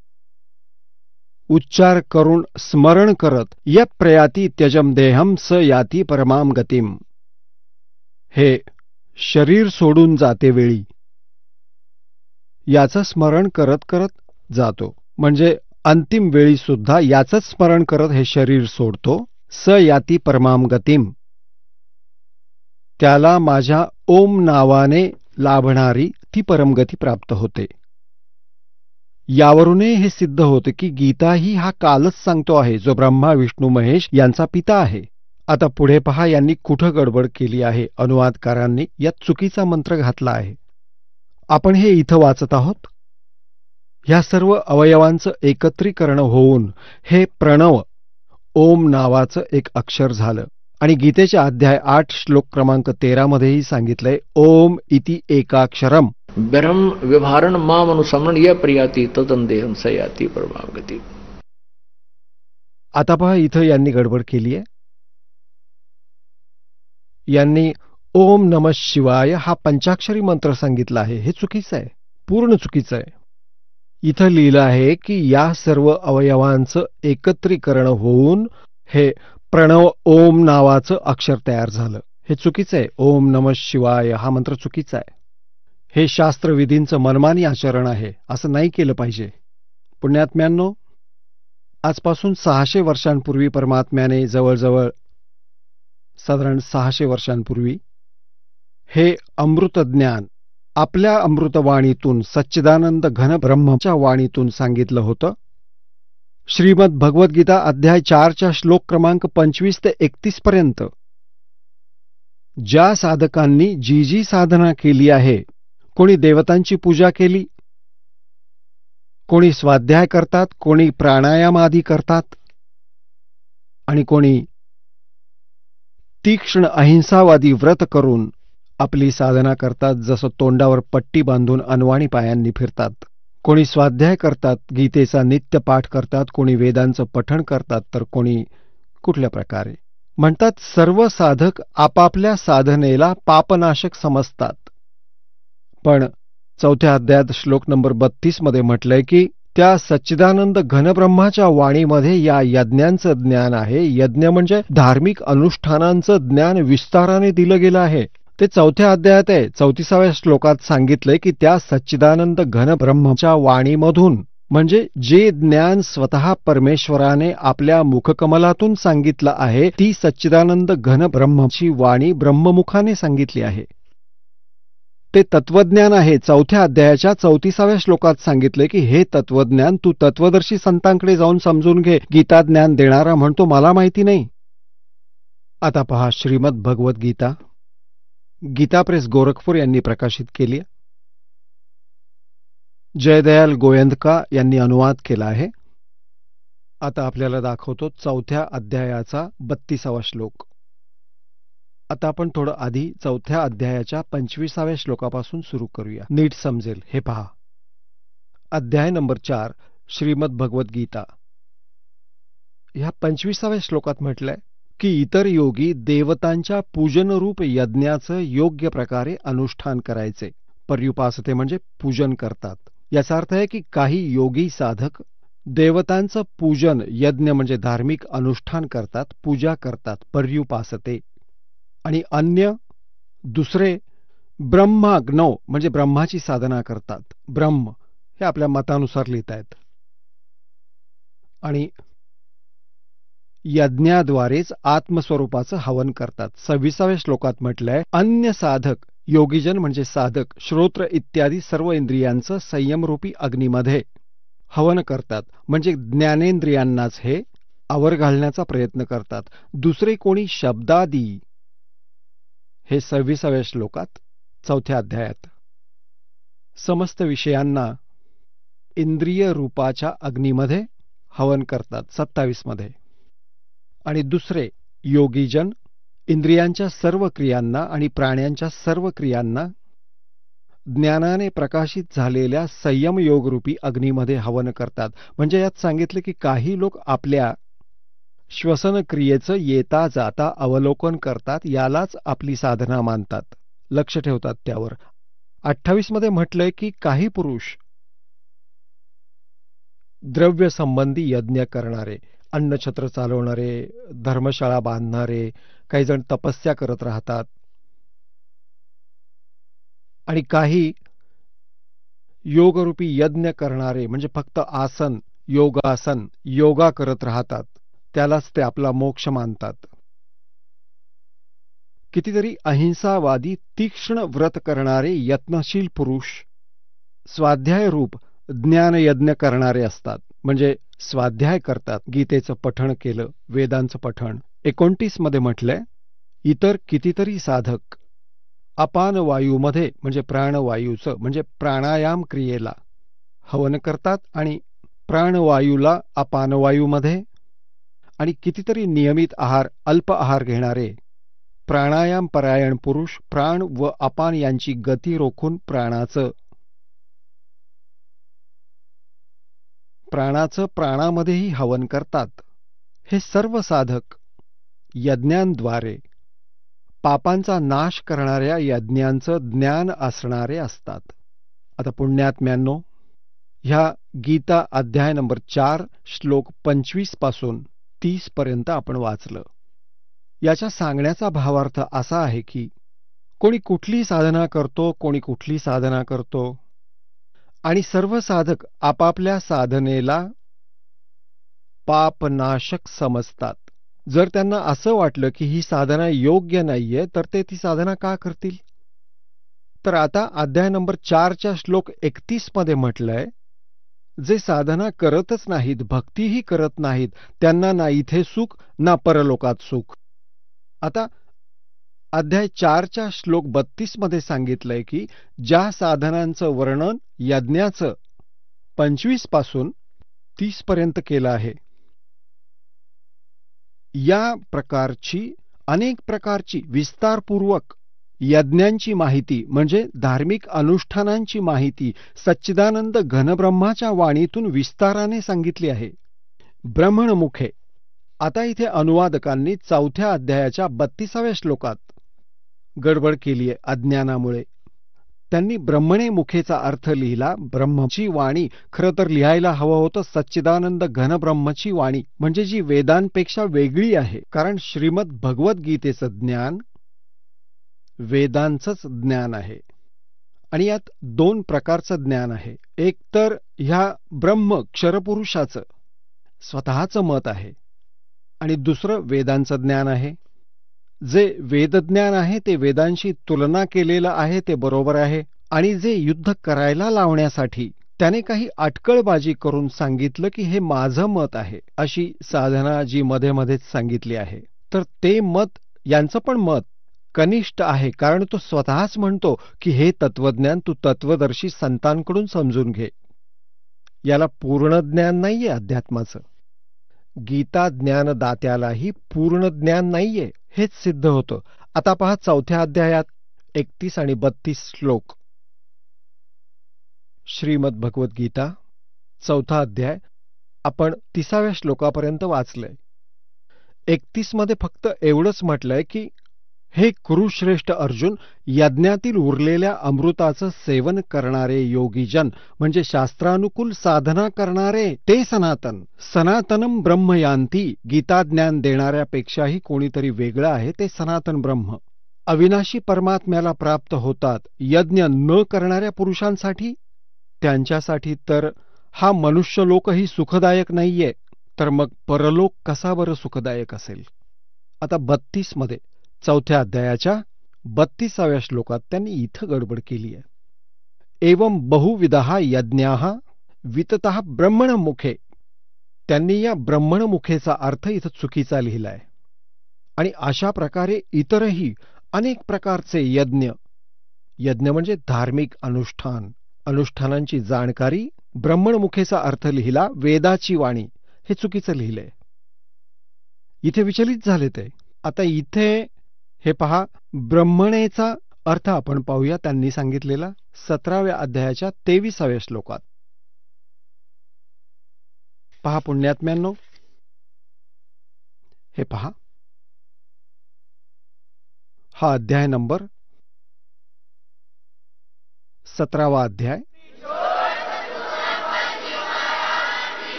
उच्चार करून स्मरण करत य प्रयाती त्यजम देहम स याती परमाम गतिम. हे शरीर सोडून जाते वेळी याचं स्मरण करत करत जातो, म्हणजे अंतिम वेळी सुद्धा याचंच स्मरण करत हे शरीर सोडतो. स याती परमाम गतिम, त्याला माझ्या ओम नावाने लाभणारी ती परमगती प्राप्त होते. यावरूनही हे सिद्ध होते की गीताही हा कालच सांगतो आहे, जो ब्रह्मा विष्णू महेश यांचा पिता आहे. आता पुढे पहा, यांनी कुठं गडबड केली आहे. अनुवादकारांनी यात चुकीचा मंत्र घातला आहे. आपण हे इथं वाचत आहोत. ह्या सर्व अवयवांचं एकत्रीकरण होऊन हे प्रणव ओम नावाचं एक अक्षर झालं. आणि गीतेच्या अध्याय 8 श्लोक क्रमांक 13 मध्येही सांगितलंय ओम इति एकाक्षरम ब्रह्म व्यवहारण माम अनुसमरण य पर्याती तदन देहम सयाती परमाम गति. आता पहा, इथं यांनी गडबड केली आहे. यांनी ओम नमः शिवाय हा पंचाक्षरी मंत्र सांगितला आहे. हे चुकीचं आहे, पूर्ण चुकीचं आहे. इथं लिहिलं आहे की या सर्व अवयवांचं एकत्रीकरण होऊन हे प्रणव ओम नावाचं अक्षर तयार झालं. हे चुकीचं आहे. ओम नमः शिवाय हा मंत्र चुकीचा आहे. हे शास्त्रविधींचं मनमानी आचरण आहे. असं नाही केलं पाहिजे. पुण्यात्म्यांनो, आजपासून 600 वर्षांपूर्वी परमात्म्याने जवळजवळ साधारण 600 वर्षांपूर्वी हे अमृतज्ञान आपल्या अमृतवाणीतून सच्चिदानंद घन ब्रह्मच्या वाणीतून सांगितलं होतं. श्रीमद भगवद्गीता अध्याय 4च्या श्लोक क्रमांक 25 ते 31 पर्यंत ज्या साधकांनी जी जी साधना केली आहे, कोणी देवतांची पूजा केली, कोणी स्वाध्याय करतात, कोणी प्राणायाम आदी करतात, आणि कोणी तीक्ष्ण अहिंसावादी व्रत करून आपली साधना करतात, जसं तोंडावर पट्टी बांधून अनवाणी पायांनी फिरतात. कोणी स्वाध्याय करतात, गीतेचा नित्य पाठ करतात, कोणी वेदांचं पठण करतात, तर कोणी कुठल्या प्रकारे. म्हणतात सर्व साधक आपापल्या साधनेला पापनाशक समजतात. पण 4थ्या अध्यायात श्लोक नंबर 32 मध्ये म्हटलंय की त्या सच्चिदानंद घनब्रह्माच्या वाणीमध्ये या यज्ञांचं ज्ञान आहे. यज्ञ म्हणजे धार्मिक अनुष्ठानांचं ज्ञान विस्ताराने दिलं गेलं आहे. ते 4थ्या अध्यायात आहे. 34व्या श्लोकात सांगितलंय की त्या सच्चिदानंद घनब्रह्माच्या वाणीमधून, म्हणजे जे ज्ञान स्वतः परमेश्वराने आपल्या मुखकमलातून सांगितलं आहे, ती सच्चिदानंद घनब्रह्माची वाणी ब्रह्ममुखाने सांगितली आहे. ते तत्वज्ञान आहे. 4थ्या अध्यायाच्या 34व्या श्लोकात सांगितले की हे तत्वज्ञान तू तत्वदर्शी संतांकडे जाऊन समजून घे. गीता ज्ञान देणारा म्हणतो मला माहिती नाही. आता पहा, श्रीमद भगवद्गीता गीता प्रेस गोरखपूर यांनी प्रकाशित केली. जयदयाल गोयंदका यांनी अनुवाद केला आहे. आता आपल्याला दाखवतो 4थ्या अध्यायाचा 32वा श्लोक. आता आपण थोडं आधी 4थ्या अध्यायाच्या 25व्या श्लोकापासून सुरू करूया, नीट समजेल हे पहा. अध्याय नंबर 4 श्रीमद भगवद्गीता. ह्या 25व्या श्लोकात म्हटलंय की इतर योगी देवतांच्या पूजनरूप यज्ञाचं योग्य प्रकारे अनुष्ठान करायचे. पर्युपासते म्हणजे पूजन करतात. याचा अर्थ आहे की काही योगी साधक देवतांचं पूजन यज्ञ म्हणजे धार्मिक अनुष्ठान करतात, पूजा करतात, पर्युपासते. आणि अन्य दुसरे ब्रह्माग्नौ म्हणजे ब्रह्माची साधना करतात. ब्रह्म हे आपल्या मतानुसार लिहित आहेत. आणि यज्ञाद्वारेच आत्मस्वरूपाचं हवन करतात. 26व्या श्लोकात म्हटलंय अन्य साधक योगीजन म्हणजे साधक श्रोत्र इत्यादी सर्व इंद्रियांचं संयमरूपी अग्नीमध्ये हवन करतात, म्हणजे ज्ञानेंद्रियांनाच हे आवर घालण्याचा प्रयत्न करतात. दुसरे कोणी शब्दादी हे 26व्या श्लोकात 4थ्या अध्यायात समस्त विषयांना इंद्रिय रूपाच्या अग्नीमध्ये हवन करतात. 27 मध्ये. आणि दुसरे योगीजन इंद्रियांच्या सर्व क्रियांना आणि प्राण्यांच्या सर्व क्रियांना ज्ञानाने प्रकाशित झालेल्या संयम योगरूपी अग्नीमध्ये हवन करतात. म्हणजे यात सांगितलं की काही लोक आपल्या श्वसन क्रियेचं येता जाता अवलोकन करतात, यालाच आपली साधना मानतात, लक्ष ठेवतात त्यावर. 28 मध्ये म्हटलंय की काही पुरुष द्रव्य संबंधी यज्ञ करणारे, अन्नछत्र चालवणारे, धर्मशाळा बांधणारे, काही जण तपस्या करत राहतात, आणि काही योगरूपी यज्ञ करणारे म्हणजे फक्त आसन, योगासन, योगा करत राहतात, त्यालाच ते आपला मोक्ष मानतात. कितीतरी अहिंसावादी तीक्ष्ण व्रत करणारे यत्नशील पुरुष स्वाध्याय रूप ज्ञानयज्ञ करणारे असतात, म्हणजे स्वाध्याय करतात. गीतेचं पठण केलं, वेदांचं पठण. 29 मध्ये म्हटलंय इतर कितीतरी साधक अपान वायूमध्ये म्हणजे प्राणवायूचं म्हणजे प्राणायाम क्रियेला हवन करतात, आणि प्राणवायूला अपानवायूमध्ये. आणि कितीतरी नियमित आहार, अल्प आहार घेणारे प्राणायाम परायण पुरुष प्राण व अपान यांची गती रोखून प्राणाचं प्राणामध्येही हवन करतात. हे सर्व साधक यज्ञांद्वारे पापांचा नाश करणाऱ्या यज्ञांचं ज्ञान असणारे असतात. आता पुण्यात्म्यांनो, ह्या गीता अध्याय नंबर 4 श्लोक 25 पासून 30 पर्यंत आपण वाचलं. याच्या सांगण्याचा भावार्थ असा आहे की कोणी कुठली साधना करतो, कोणी कुठली साधना करतो, आणि सर्व साधक आपापल्या साधनेला पापनाशक समजतात. जर त्यांना असं वाटलं की ही साधना योग्य नाहीये तर ते ती साधना का करतील? तर आता अध्याय नंबर 4च्या श्लोक 31 मध्ये म्हटलंय जे साधना करतच नाहीत, भक्तीही करत नाहीत, त्यांना ना इथे सुख ना परलोकात सुख. आता अध्याय 4च्या श्लोक 32 मध्ये सांगितलंय की ज्या साधनांचं वर्णन यज्ञाचं 25 पासून 30 पर्यंत केलं आहे, या प्रकारची अनेक प्रकारची विस्तारपूर्वक यज्ञांची माहिती म्हणजे धार्मिक अनुष्ठानांची माहिती सच्चिदानंद घनब्रह्माच्या वाणीतून विस्ताराने सांगितली आहे. ब्रह्मणमुखे. आता इथे अनुवादकांनी 4थ्या अध्यायाच्या 32व्या श्लोकात गडबड केलीये अज्ञानामुळे. त्यांनी ब्रह्मणे मुखेचा अर्थ लिहिला ब्रह्मची वाणी. खरं तर लिहायला हवं होतं सच्चिदानंद घनब्रह्मची वाणी, म्हणजे जी वेदांपेक्षा वेगळी आहे. कारण श्रीमद भगवद्गीतेचं ज्ञान वेदांचंच ज्ञान आहे, आणि यात 2 प्रकारचं ज्ञान आहे. एक तर ह्या ब्रह्म क्षरपुरुषाचं स्वतःचं मत आहे, आणि दुसरं वेदांचं ज्ञान आहे. जे वेदज्ञान आहे ते वेदांशी तुलना केलेलं आहे ते बरोबर आहे, आणि जे युद्ध करायला लावण्यासाठी त्याने काही अटकळबाजी करून सांगितलं की हे माझं मत आहे, अशी साधना जी मध्ये मध्येच सांगितली आहे, तर ते मत यांचं पण मत कनिष्ठ आहे. कारण तो स्वतःच म्हणतो की हे तत्वज्ञान तू तत्वदर्शी संतांकडून समजून घे. याला पूर्ण ज्ञान नाहीये अध्यात्माचं. गीता ज्ञानदात्यालाही पूर्ण ज्ञान नाहीये हेच सिद्ध होतं. आता पहा 4थ्या अध्यायात 31 आणि 32 श्लोक. श्रीमद भगवद्गीता 4था अध्याय आपण 30व्या श्लोकापर्यंत वाचलंय. 31 मध्ये फक्त एवढंच म्हटलंय की हे कुरुश्रेष्ठ अर्जुन, यज्ञातील उरलेल्या अमृताचं सेवन करणारे योगीजन म्हणजे शास्त्रानुकूल साधना करणारे ते सनातन. सनातनम ब्रह्म यांती, गीता ज्ञान देणाऱ्यापेक्षाही कोणीतरी वेगळं आहे ते सनातन ब्रह्म. अविनाशी परमात्म्याला प्राप्त होतात. यज्ञ न करणाऱ्या पुरुषांसाठी, त्यांच्यासाठी तर हा मनुष्यलोकही सुखदायक नाहीये, तर मग परलोक कसा बरं सुखदायक असेल. आता 32 मध्ये 4थ्या अध्यायाच्या 32व्या श्लोकात त्यांनी इथं गडबड केली आहे. एवं बहुविधः यज्ञाः विततः ब्रह्मणमुखे. त्यांनी या ब्रह्मणमुखेचा अर्थ इथं चुकीचा लिहिलाय. आणि अशा प्रकारे इतरही अनेक प्रकारचे यज्ञ, यज्ञ म्हणजे धार्मिक अनुष्ठान, अनुष्ठानांची जाणकारी, ब्रह्मणमुखेचा अर्थ लिहिला वेदाची वाणी, हे चुकीचं लिहिलंय. इथे विचलित झाले ते. आता इथे हे पहा, ब्रह्मणेचा अर्थ आपण पाहूया त्यांनी सांगितलेला 17व्या अध्यायाच्या 23व्या श्लोकात. पहा पुण्यात्म्यांनो, हे पहा, हा अध्याय नंबर 17वा अध्याय.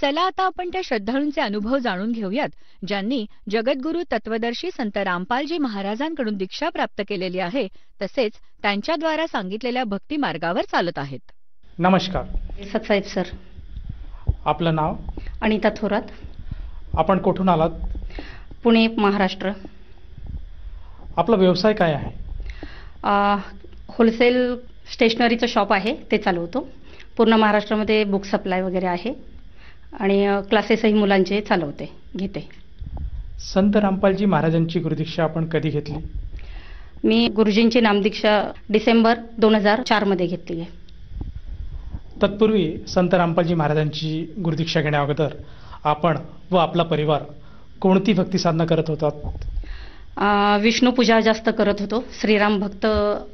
चला आता आपण त्या श्रद्धाळूंचे अनुभव जाणून घेऊयात ज्यांनी जगद्गुरू तत्वदर्शी संत रामपालजी महाराजांकडून दीक्षा प्राप्त केलेली आहे, तसेच त्यांच्याद्वारा सांगितलेल्या भक्ती मार्गावर चालत आहेत. नमस्कार. सतसाहेब सर. आपलं नाव? अनिता थोरात. आपण कुठून आलात? पुणे, महाराष्ट्र. आपला व्यवसाय काय आहे? होलसेल स्टेशनरीचं शॉप आहे, ते चालवतो. पूर्ण महाराष्ट्रामध्ये बुक सप्लाय वगैरे आहे आणि क्लासेसही मुलांचे चालवते, घेते. संत रामपालजी महाराजांची गुरुदीक्षा आपण कधी घेतली? मी गुरुजींची नामदीक्षा डिसेंबर 2004 मध्ये घेतली आहे. तत्पूर्वी संत रामपालजी महाराजांची गुरुदीक्षा घेण्या अगोदर आपण व आपला परिवार कोणती भक्ती साधना करत होतात? विष्णू पूजा जास्त करत होतो, श्रीराम भक्त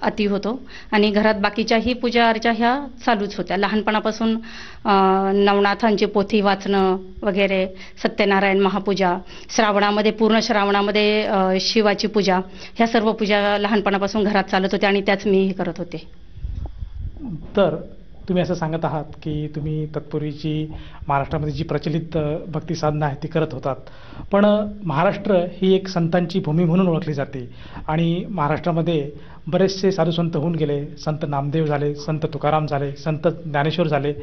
अति होतो आणि घरात बाकीच्याही पूजा अर्चा ह्या चालूच होत्या. लहानपणापासून नवनाथांची पोथी वाचणं वगैरे, सत्यनारायण महापूजा, श्रावणामध्ये पूर्ण श्रावणामध्ये शिवाची पूजा, ह्या सर्व पूजा लहानपणापासून घरात चालत होत्या आणि त्याच मी करत होते. तर तुम्ही असं सांगत आहात की तुम्ही तत्पूर्वीची महाराष्ट्रामध्ये जी प्रचलित भक्ती साधना आहे ती करत होतात, पण महाराष्ट्र ही एक संतांची भूमी म्हणून ओळखली जाते आणि महाराष्ट्रामध्ये बरेचसे साधू संत होऊन गेले. संत नामदेव झाले, संत तुकाराम झाले, संत ज्ञानेश्वर झाले.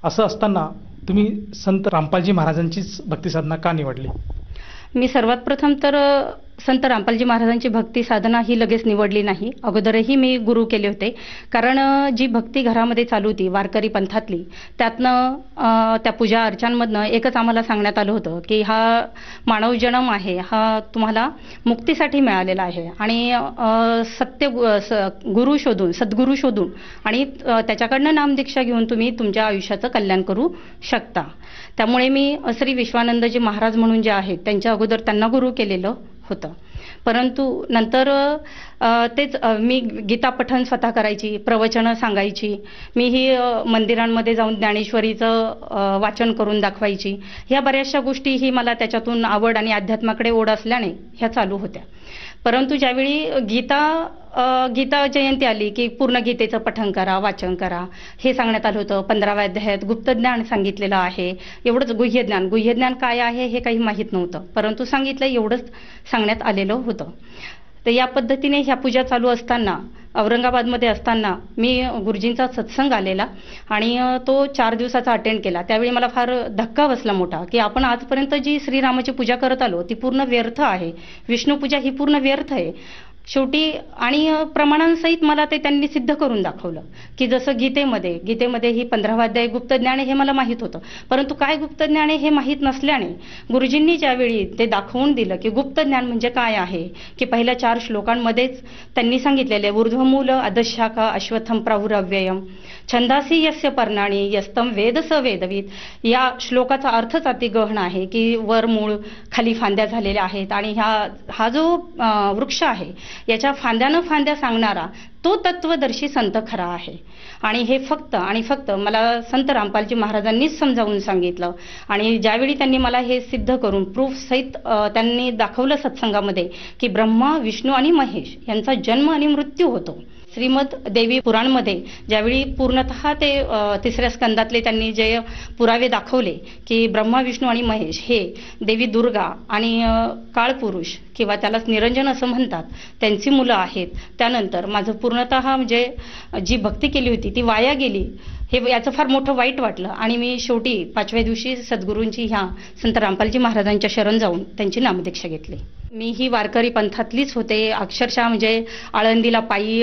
असं असताना तुम्ही संत रामपालजी महाराजांचीच भक्ती साधना का निवडली? मी सर्वात प्रथम तर संत रामपालजी महाराजांची भक्ती साधना ही लगेच निवडली नाही. अगोदरही मी गुरु केले होते, कारण जी भक्ती घरामध्ये चालू होती वारकरी पंथातली, त्यातनं त्या पूजा अर्चांमधनं एकच आम्हाला सांगण्यात आलं होतं की हा मानव जन्म आहे, हा तुम्हाला मुक्तीसाठी मिळालेला आहे आणि गुरु शोधून, सद्गुरू शोधून आणि त्याच्याकडनं नामदीक्षा घेऊन तुम्ही तुमच्या आयुष्याचं कल्याण करू शकता. त्यामुळे मी श्री विश्वानंदजी महाराज म्हणून जे आहेत त्यांच्या अगोदर त्यांना गुरु केलेलं होतं. परंतु नंतर तेच मी गीता पठण स्वतः करायची, प्रवचनं सांगायची, मी ही मंदिरांमध्ये जाऊन ज्ञानेश्वरीचं वाचन करून दाखवायची. ह्या बऱ्याचशा गोष्टी ही मला त्याच्यातून आवड आणि अध्यात्माकडे ओढ असल्याने ह्या चालू होत्या. परंतु ज्यावेळी गीता जयंती आली की पूर्ण गीतेचं पठण करा, वाचन करा हे सांगण्यात आलं होतं. 15व्या अध्यायात गुप्तज्ञान सांगितलेलं आहे. एवढंच गुह्यज्ञान काय आहे हे काही माहीत नव्हतं, परंतु सांगितलं एवढंच सांगण्यात आलेलं होतं. तर या पद्धतीने ह्या पूजा चालू असताना औरंगाबादमध्ये असताना मी गुरुजींचा सत्संग आलेला आणि तो 4 दिवसाचा अटेंड केला. त्यावेळी मला फार धक्का बसला मोठा की आपण आजपर्यंत जी श्रीरामाची पूजा करत आलो ती पूर्ण व्यर्थ आहे, विष्णू पूजा ही पूर्ण व्यर्थ आहे शेवटी. आणि प्रमाणांसहित मला ते त्यांनी सिद्ध करून दाखवलं की जसं गीतेमध्ये ही 15वा अध्याय गुप्तज्ञान हे मला माहीत होतं, परंतु काय गुप्तज्ञान हे माहीत नसल्याने गुरुजींनी ज्यावेळी ते दाखवून दिलं की गुप्तज्ञान म्हणजे काय आहे, की पहिल्या 4 श्लोकांमध्येच त्यांनी सांगितलेले ऊर्ध्वमूल अधशाखा अश्वत्थम प्राहुरव्ययम, छंदासी यस्य पर्णाणी यस्तम वेद स वेदवीत या श्लोकाचा अर्थच अति गहन आहे की वर मूळ खाली फांद्या झालेल्या आहेत आणि हा जो वृक्ष आहे याच्या फांद्यानं फांद्या सांगणारा तो तत्वदर्शी संत खरा आहे. आणि हे फक्त आणि फक्त मला संत रामपालजी महाराजांनीच समजावून सांगितलं. आणि ज्यावेळी त्यांनी मला हे सिद्ध करून प्रूफ सहित त्यांनी दाखवलं सत्संगामध्ये की ब्रह्मा विष्णू आणि महेश यांचा जन्म आणि मृत्यू होतो. श्रीमद देवी पुराणमध्ये ज्यावेळी पूर्णतः ते 3ऱ्या स्कंदातले त्यांनी जे पुरावे दाखवले की ब्रह्मा विष्णू आणि महेश हे देवी दुर्गा आणि काळपुरुष किंवा त्यालाच निरंजन असं म्हणतात त्यांची मुलं आहेत. त्यानंतर माझं पूर्णतः म्हणजे जी भक्ती केली होती ती वाया गेली हे याचं फार मोठं वाईट वाटलं. आणि मी शेवटी 5व्या दिवशी सद्गुरूंची ह्या संत रामपालजी महाराजांच्या शरण जाऊन त्यांची नामदीक्षा घेतली. मी ही वारकरी पंथातलीच होते. अक्षरशः म्हणजे आळंदीला पायी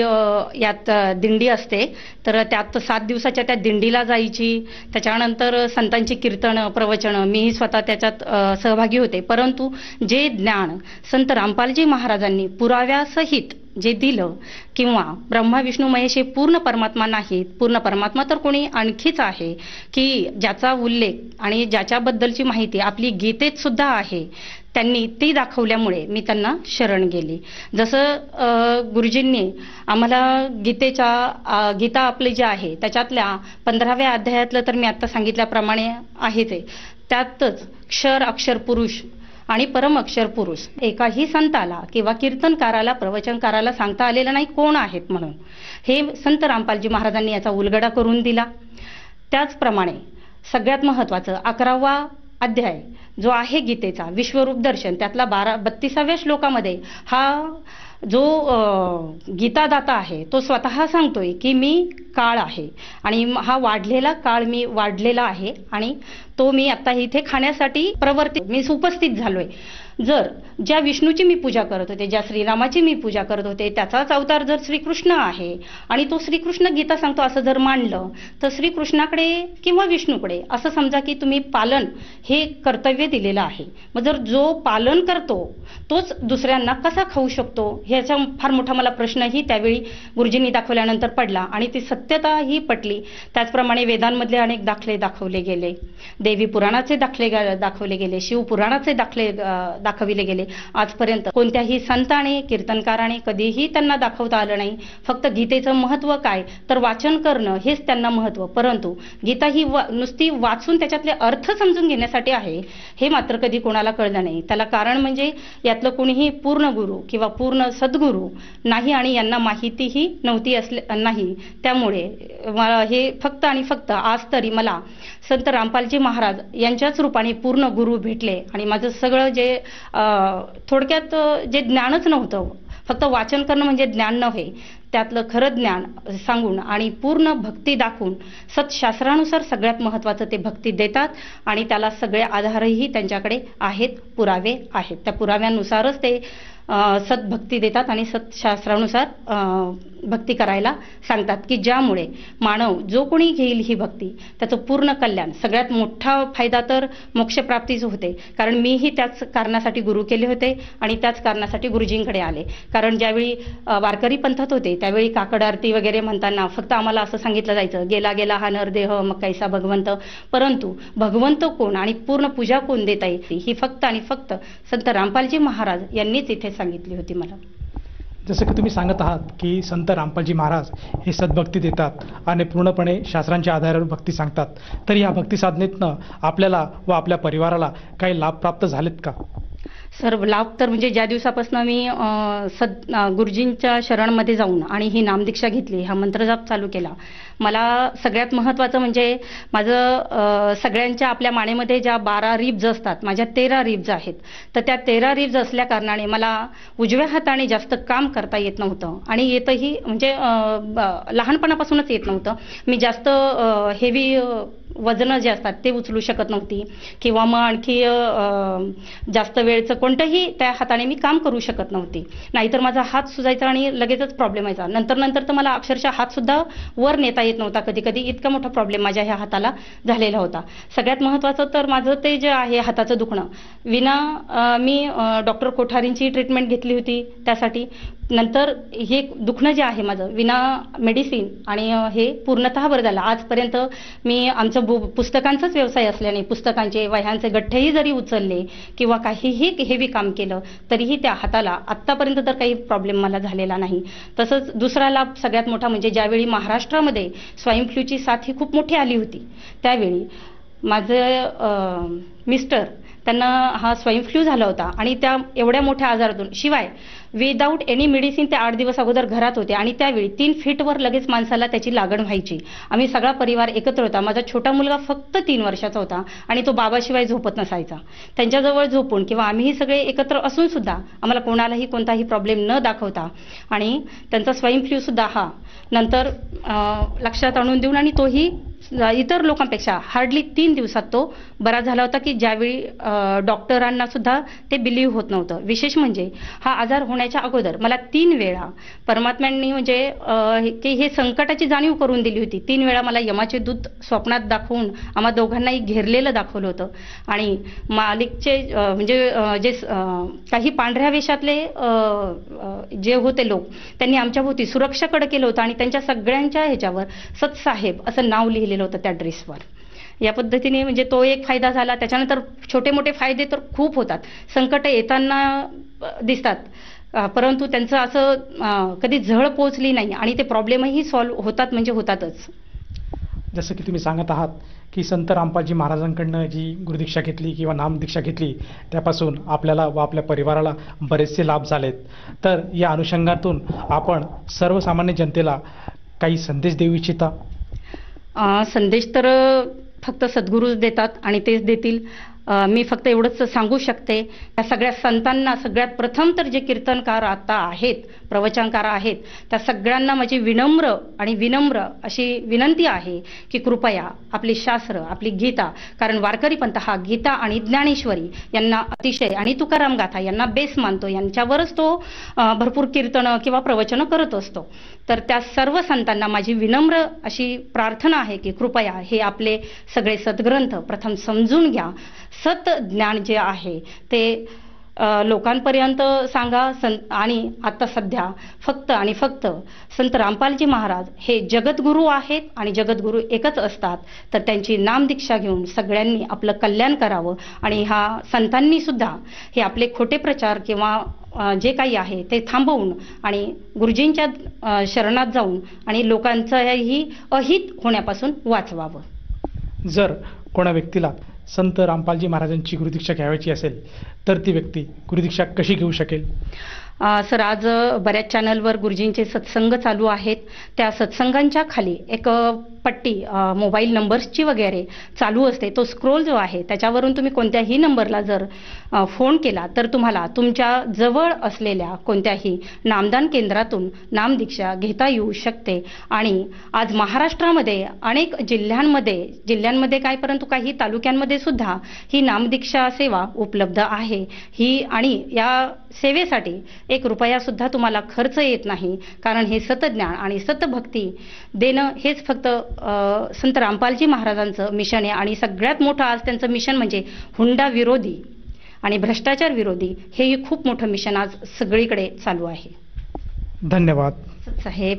यात दिंडी असते तर त्यात 7 दिवसाच्या त्या दिंडीला जायची. त्याच्यानंतर संतांची कीर्तन प्रवचन मीही स्वतः त्याच्यात सहभागी होते. परंतु जे ज्ञान संत रामपालजी महाराजांनी पुराव्यासहित जे दिलं किंवा ब्रह्मा विष्णू महेश हे पूर्ण परमात्मा नाहीत, पूर्ण परमात्मा तर कोणी आणखीच आहे की ज्याचा उल्लेख आणि ज्याच्याबद्दलची माहिती आपली गीतेत सुद्धा आहे, त्यांनी ती दाखवल्यामुळे मी त्यांना शरण गेली. जसं गुरुजींनी आम्हाला गीता आपली जी आहे त्याच्यातल्या 15व्या अध्यायातलं तर मी आता सांगितल्याप्रमाणे आहे ते त्यातच क्षर अक्षर पुरुष आणि परम अक्षर पुरुष एकाही संताला किंवा कीर्तनकाराला प्रवचनकाराला सांगता आलेलं नाही कोण आहेत म्हणून. हे संत रामपालजी महाराजांनी याचा उलगडा करून दिला. त्याचप्रमाणे सगळ्यात महत्त्वाचं 11वा अध्याय जो आहे गीतेचा विश्वरूप दर्शन त्यातला 32व्या श्लोकामध्ये हा जो गीतादाता आहे तो स्वतः सांगतोय की मी काळ आहे आणि हा वाढलेला काळ मी वाढलेला आहे आणि तो मी आता इथे खाण्यासाठी मी उपस्थित झालोय. जर ज्या विष्णूची मी पूजा करत होते, ज्या श्रीरामाची मी पूजा करत होते त्याचाच अवतार जर श्रीकृष्ण आहे आणि तो श्रीकृष्ण गीता सांगतो असं जर मानलं तर श्रीकृष्णाकडे किंवा विष्णूकडे असं समजा की तुम्ही पालन हे कर्तव्य दिलेलं आहे. मग जर जो पालन करतो तोच दुसऱ्यांना कसा खाऊ शकतो ह्याचा फार मोठा मला प्रश्नही त्यावेळी गुरुजींनी दाखवल्यानंतर पडला आणि ती सत्यता ही पटली. त्याचप्रमाणे वेदांमधले अनेक दाखले दाखवले गेले, देवी पुराणाचे दाखले दाखवले गेले, शिवपुराणाचे दाखले दाखविले गेले. आजपर्यंत कोणत्याही संताने कीर्तनकाराने कधीही त्यांना दाखवता आलं नाही. फक्त गीतेचं महत्त्व काय तर वाचन करणं हेच त्यांना महत्त्व. परंतु गीता ही नुसती वाचून त्याच्यातले अर्थ समजून घेण्यासाठी आहे हे मात्र कधी कोणाला कळलं नाही. त्याला कारण म्हणजे यातलं कोणीही पूर्ण गुरु किंवा पूर्ण सद्गुरू नाही आणि यांना माहितीही नव्हती नाही. त्यामुळे हे फक्त आणि फक्त आज तरी मला संत रामपालजी महाराज यांच्याच रूपाने पूर्ण गुरु भेटले आणि माझं सगळं जे थोडक्यात जे ज्ञानच नव्हतं, फक्त वाचन करणं म्हणजे ज्ञान नव्हे, त्यातलं खरं ज्ञान सांगून आणि पूर्ण भक्ती दाखवून सतशास्त्रानुसार सगळ्यात महत्त्वाचं ते भक्ती देतात आणि त्याला सगळे आधारही त्यांच्याकडे आहेत, पुरावे आहेत. त्या पुराव्यानुसारच ते सद्भक्ती देतात आणि सतशास्त्रानुसार भक्ती करायला सांगतात की ज्यामुळे मानव जो कोणी घेईल ही भक्ती त्याचं पूर्ण कल्याण, सगळ्यात मोठा फायदा तर मोक्षप्राप्तीच होते. कारण मीही त्याच कारणासाठी गुरु केले होते आणि त्याच कारणासाठी गुरुजींकडे आले. कारण ज्यावेळी वारकरी पंथात होते त्यावेळी काकड आरती वगैरे म्हणताना फक्त आम्हाला असं सांगितलं जायचं गेला गेला हा नरदेह मग कैसा भगवंत. परंतु भगवंत कोण आणि पूर्ण पूजा कोण देता येते ही फक्त आणि फक्त संत रामपालजी महाराज यांनीच इथे सांगितली होती मला. जसं की तुम्ही सांगत आहात की संत रामपालजी महाराज हे सद्भक्ती देतात आणि पूर्णपणे शास्त्रांच्या आधारावर भक्ती सांगतात, तर या भक्ती साधनेतनं आपल्याला व आपल्या परिवाराला काही लाभ प्राप्त झालेत का? सर्व लाभ तर म्हणजे ज्या दिवसापासून मी गुरुजींच्या शरणमध्ये जाऊन आणि ही नामदीक्षा घेतली, हा मंत्रजाप चालू केला, मला सगळ्यात महत्त्वाचं म्हणजे माझं सगळ्यांच्या आपल्या मानेमध्ये ज्या 12 रिब्ज असतात माझ्या 13 रिब्ज आहेत. तर त्या 13 रिब्ज असल्या कारणाने मला उजव्या हाताने जास्त काम करता येत नव्हतं आणि येतही म्हणजे लहानपणापासूनच येत नव्हतं. मी जास्त हेवी वजनं जे असतात ते उचलू शकत नव्हती किंवा मग आणखी जास्त वेळचं कोणतंही त्या हाताने मी काम करू शकत नव्हती. नाहीतर माझा हात सुजायचा आणि लगेचच प्रॉब्लेम व्हायचा. नंतर तर मला अक्षरशः हात सुद्धा वर नेता येत नव्हता कधी कधी, इतका मोठा प्रॉब्लेम माझ्या ह्या हाताला झालेला होता. सगळ्यात महत्त्वाचं तर माझं ते जे आहे हाताचं दुखणं मी डॉक्टर कोठारींची ट्रीटमेंट घेतली होती त्यासाठी. नंतर हे दुखणं जे आहे माझं विना मेडिसिन आणि हे पूर्णतः बरं झालं. आजपर्यंत मी आमचं पुस्तकांचाच व्यवसाय असल्याने पुस्तकांचे वह्यांचे गठ्ठेही जरी उचलले किंवा काहीही हेवी काम केलं तरीही त्या हाताला आत्तापर्यंत तर काही प्रॉब्लेम मला झालेला नाही. तसंच दुसरा लाभ सगळ्यात मोठा म्हणजे ज्यावेळी महाराष्ट्रामध्ये स्वाईन फ्लूची साथ ही खूप मोठी आली होती त्यावेळी माझे मिस्टर त्यांना हा स्वाईन फ्लू झाला होता आणि त्या एवढ्या मोठ्या आजारातून शिवाय विदाऊट एनी मेडिसिन ते 8 दिवस अगोदर घरात होते आणि त्यावेळी 3 फीटवर लगेच माणसाला त्याची लागण व्हायची. आम्ही सगळा परिवार एकत्र होता. माझा छोटा मुलगा फक्त 3 वर्षाचा होता आणि तो बाबाशिवाय झोपत नसायचा. त्यांच्याजवळ झोपून किंवा आम्हीही सगळे एकत्र असून सुद्धा आम्हाला कोणालाही कोणताही प्रॉब्लेम न दाखवता आणि त्यांचा स्वाईन फ्लू सुद्धा हा नंतर लक्षात आणून देऊन आणि तोही इतर लोकांपेक्षा हार्डली 3 दिवसात तो बरा झाला होता की ज्यावेळी डॉक्टरांना सुद्धा ते बिलीव्ह होत नव्हतं. विशेष म्हणजे हा आजार होण्याच्या अगोदर मला 3 वेळा परमात्म्यांनी म्हणजे की हे संकटाची जाणीव करून दिली होती. 3 वेळा मला यमाचे दूत स्वप्नात दाखवून आम्हा दोघांनाही घेरलेलं दाखवलं होतं आणि मालिकचे म्हणजे जे काही पांढऱ्या वेशातले जे होते लोक त्यांनी आमच्या भोवती सुरक्षाकडे केलं होतं आणि त्यांच्या सगळ्यांच्या ह्याच्यावर सतसाहेब असं नाव लिहिलेलं होतं त्या ड्रेसवर. या पद्धतीने म्हणजे तो एक फायदा झाला. त्याच्यानंतर छोटे मोठे फायदे तर खूप होतात. संकट येताना दिसतात परंतु त्यांचं असं कधी झळ पोचली नाही आणि ते प्रॉब्लेमही सॉल्व्ह होतात म्हणजे होतातच. जसं की तुम्ही सांगत आहात की संत रामपालजी महाराजांकडनं जी गुरुदीक्षा घेतली किंवा नामदीक्षा घेतली त्यापासून आपल्याला व आपल्या परिवाराला बरेचसे लाभ झालेत. तर या अनुषंगातून आपण सर्वसामान्य जनतेला काही संदेश देऊ इच्छिता? संदेश तर फक्त सद्गुरूच देतात आणि तेच देतील. मी फक्त एवढंच सांगू शकते या सगळ्या संतांना सगळ्यात प्रथम तर जे कीर्तनकार आता आहेत प्रवचनकार आहेत त्या सगळ्यांना माझी विनम्र अशी विनंती आहे की कृपया आपली शास्त्र आपली गीता कारण वारकरी पंथ हा गीता आणि ज्ञानेश्वरी यांना अतिशय आणि तुकाराम गाथा यांना बेस मानतो. यांच्यावरच तो भरपूर कीर्तनं किंवा प्रवचनं करत असतो. तर त्या सर्व संतांना माझी विनम्र अशी प्रार्थना आहे की कृपया हे आपले सगळे सद्ग्रंथ प्रथम समजून घ्या. सत ज्ञान जे आहे ते लोकांपर्यंत सांगा. आणि आता सध्या फक्त आणि फक्त संत रामपालजी महाराज हे जगद्गुरू आहेत आणि जगद्गुरू एकच असतात. तर त्यांची नामदीक्षा घेऊन सगळ्यांनी आपलं कल्याण करावं आणि ह्या संतांनी सुद्धा हे आपले खोटे प्रचार किंवा जे काही आहे ते थांबवून आणि गुरुजींच्या शरणात जाऊन आणि लोकांचंही अहित होण्यापासून वाचवावं. जर कोणा व्यक्तीला संत रामपालजी महाराजांची गुरुदीक्षा घ्यायची असेल तर ती व्यक्ती गुरुदीक्षा कशी घेऊ शकेल? सर आज बऱ्याच चॅनलवर गुरुजींचे सत्संग चालू आहेत. त्या सत्संगांच्या खाली एक पट्टी मोबाईल नंबर्सची वगैरे चालू असते. तो स्क्रोल जो आहे त्याच्यावरून तुम्ही कोणत्याही नंबरला जर फोन केला तर तुम्हाला तुमच्या जवळ असलेल्या कोणत्याही नामदान केंद्रातून नामदीक्षा घेता येऊ शकते. आणि आज महाराष्ट्रामध्ये अनेक जिल्ह्यांमध्ये काय परंतु काही तालुक्यांमध्ये सुद्धा ही नामदीक्षा सेवा उपलब्ध आहे. ही आणि या सेवेसाठी 1 रुपया सुद्धा तुम्हाला खर्च येत नाही कारण हे सतज्ञान आणि सतभक्ती देणं हेच फक्त संत रामपालजी महाराजांचं मिशन आहे. आणि सगळ्यात मोठं आज त्यांचं मिशन म्हणजे हुंडा विरोधी आणि भ्रष्टाचार विरोधी हेही खूप मोठं मिशन आज सगळीकडे चालू आहे. धन्यवाद साहेब.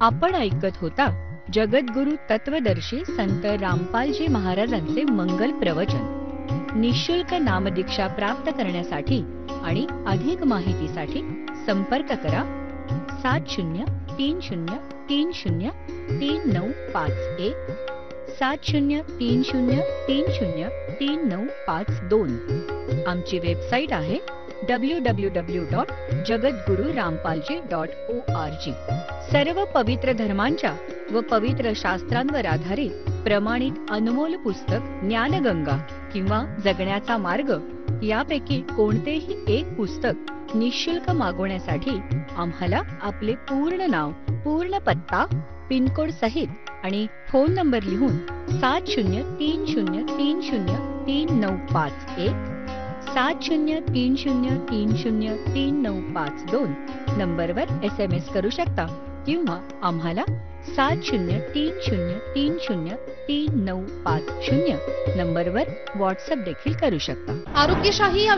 आपण ऐकत होता जगद्गुरु तत्वदर्शी संत रामपालजी महाराजांचे मंगल प्रवचन. निःशुल्क नामदीक्षा प्राप्त करण्यासाठी आणि अधिक माहितीसाठी संपर्क करा 7030303951 7030303952. आमची वेबसाईट आहे www.jagadgururampalji.org. सर्व पवित्र धर्मांच्या व पवित्र शास्त्रांवर आधारित प्रमाणित अनमोल पुस्तक ज्ञानगंगा किंवा जगण्याचा मार्ग यापैकी कोणतेही एक पुस्तक निःशुल्क मागवण्यासाठी आम्हाला आपले पूर्ण नाव, पूर्ण पत्ता, पिनकोड सहित आणि फोन नंबर लिहून 7030303951 7030303952 नंबरवर SMS करू शकता किंवा आम्हाला 7030303950 नंबरवर व्हॉट्सअप देखील करू शकता. आरोग्यशाही या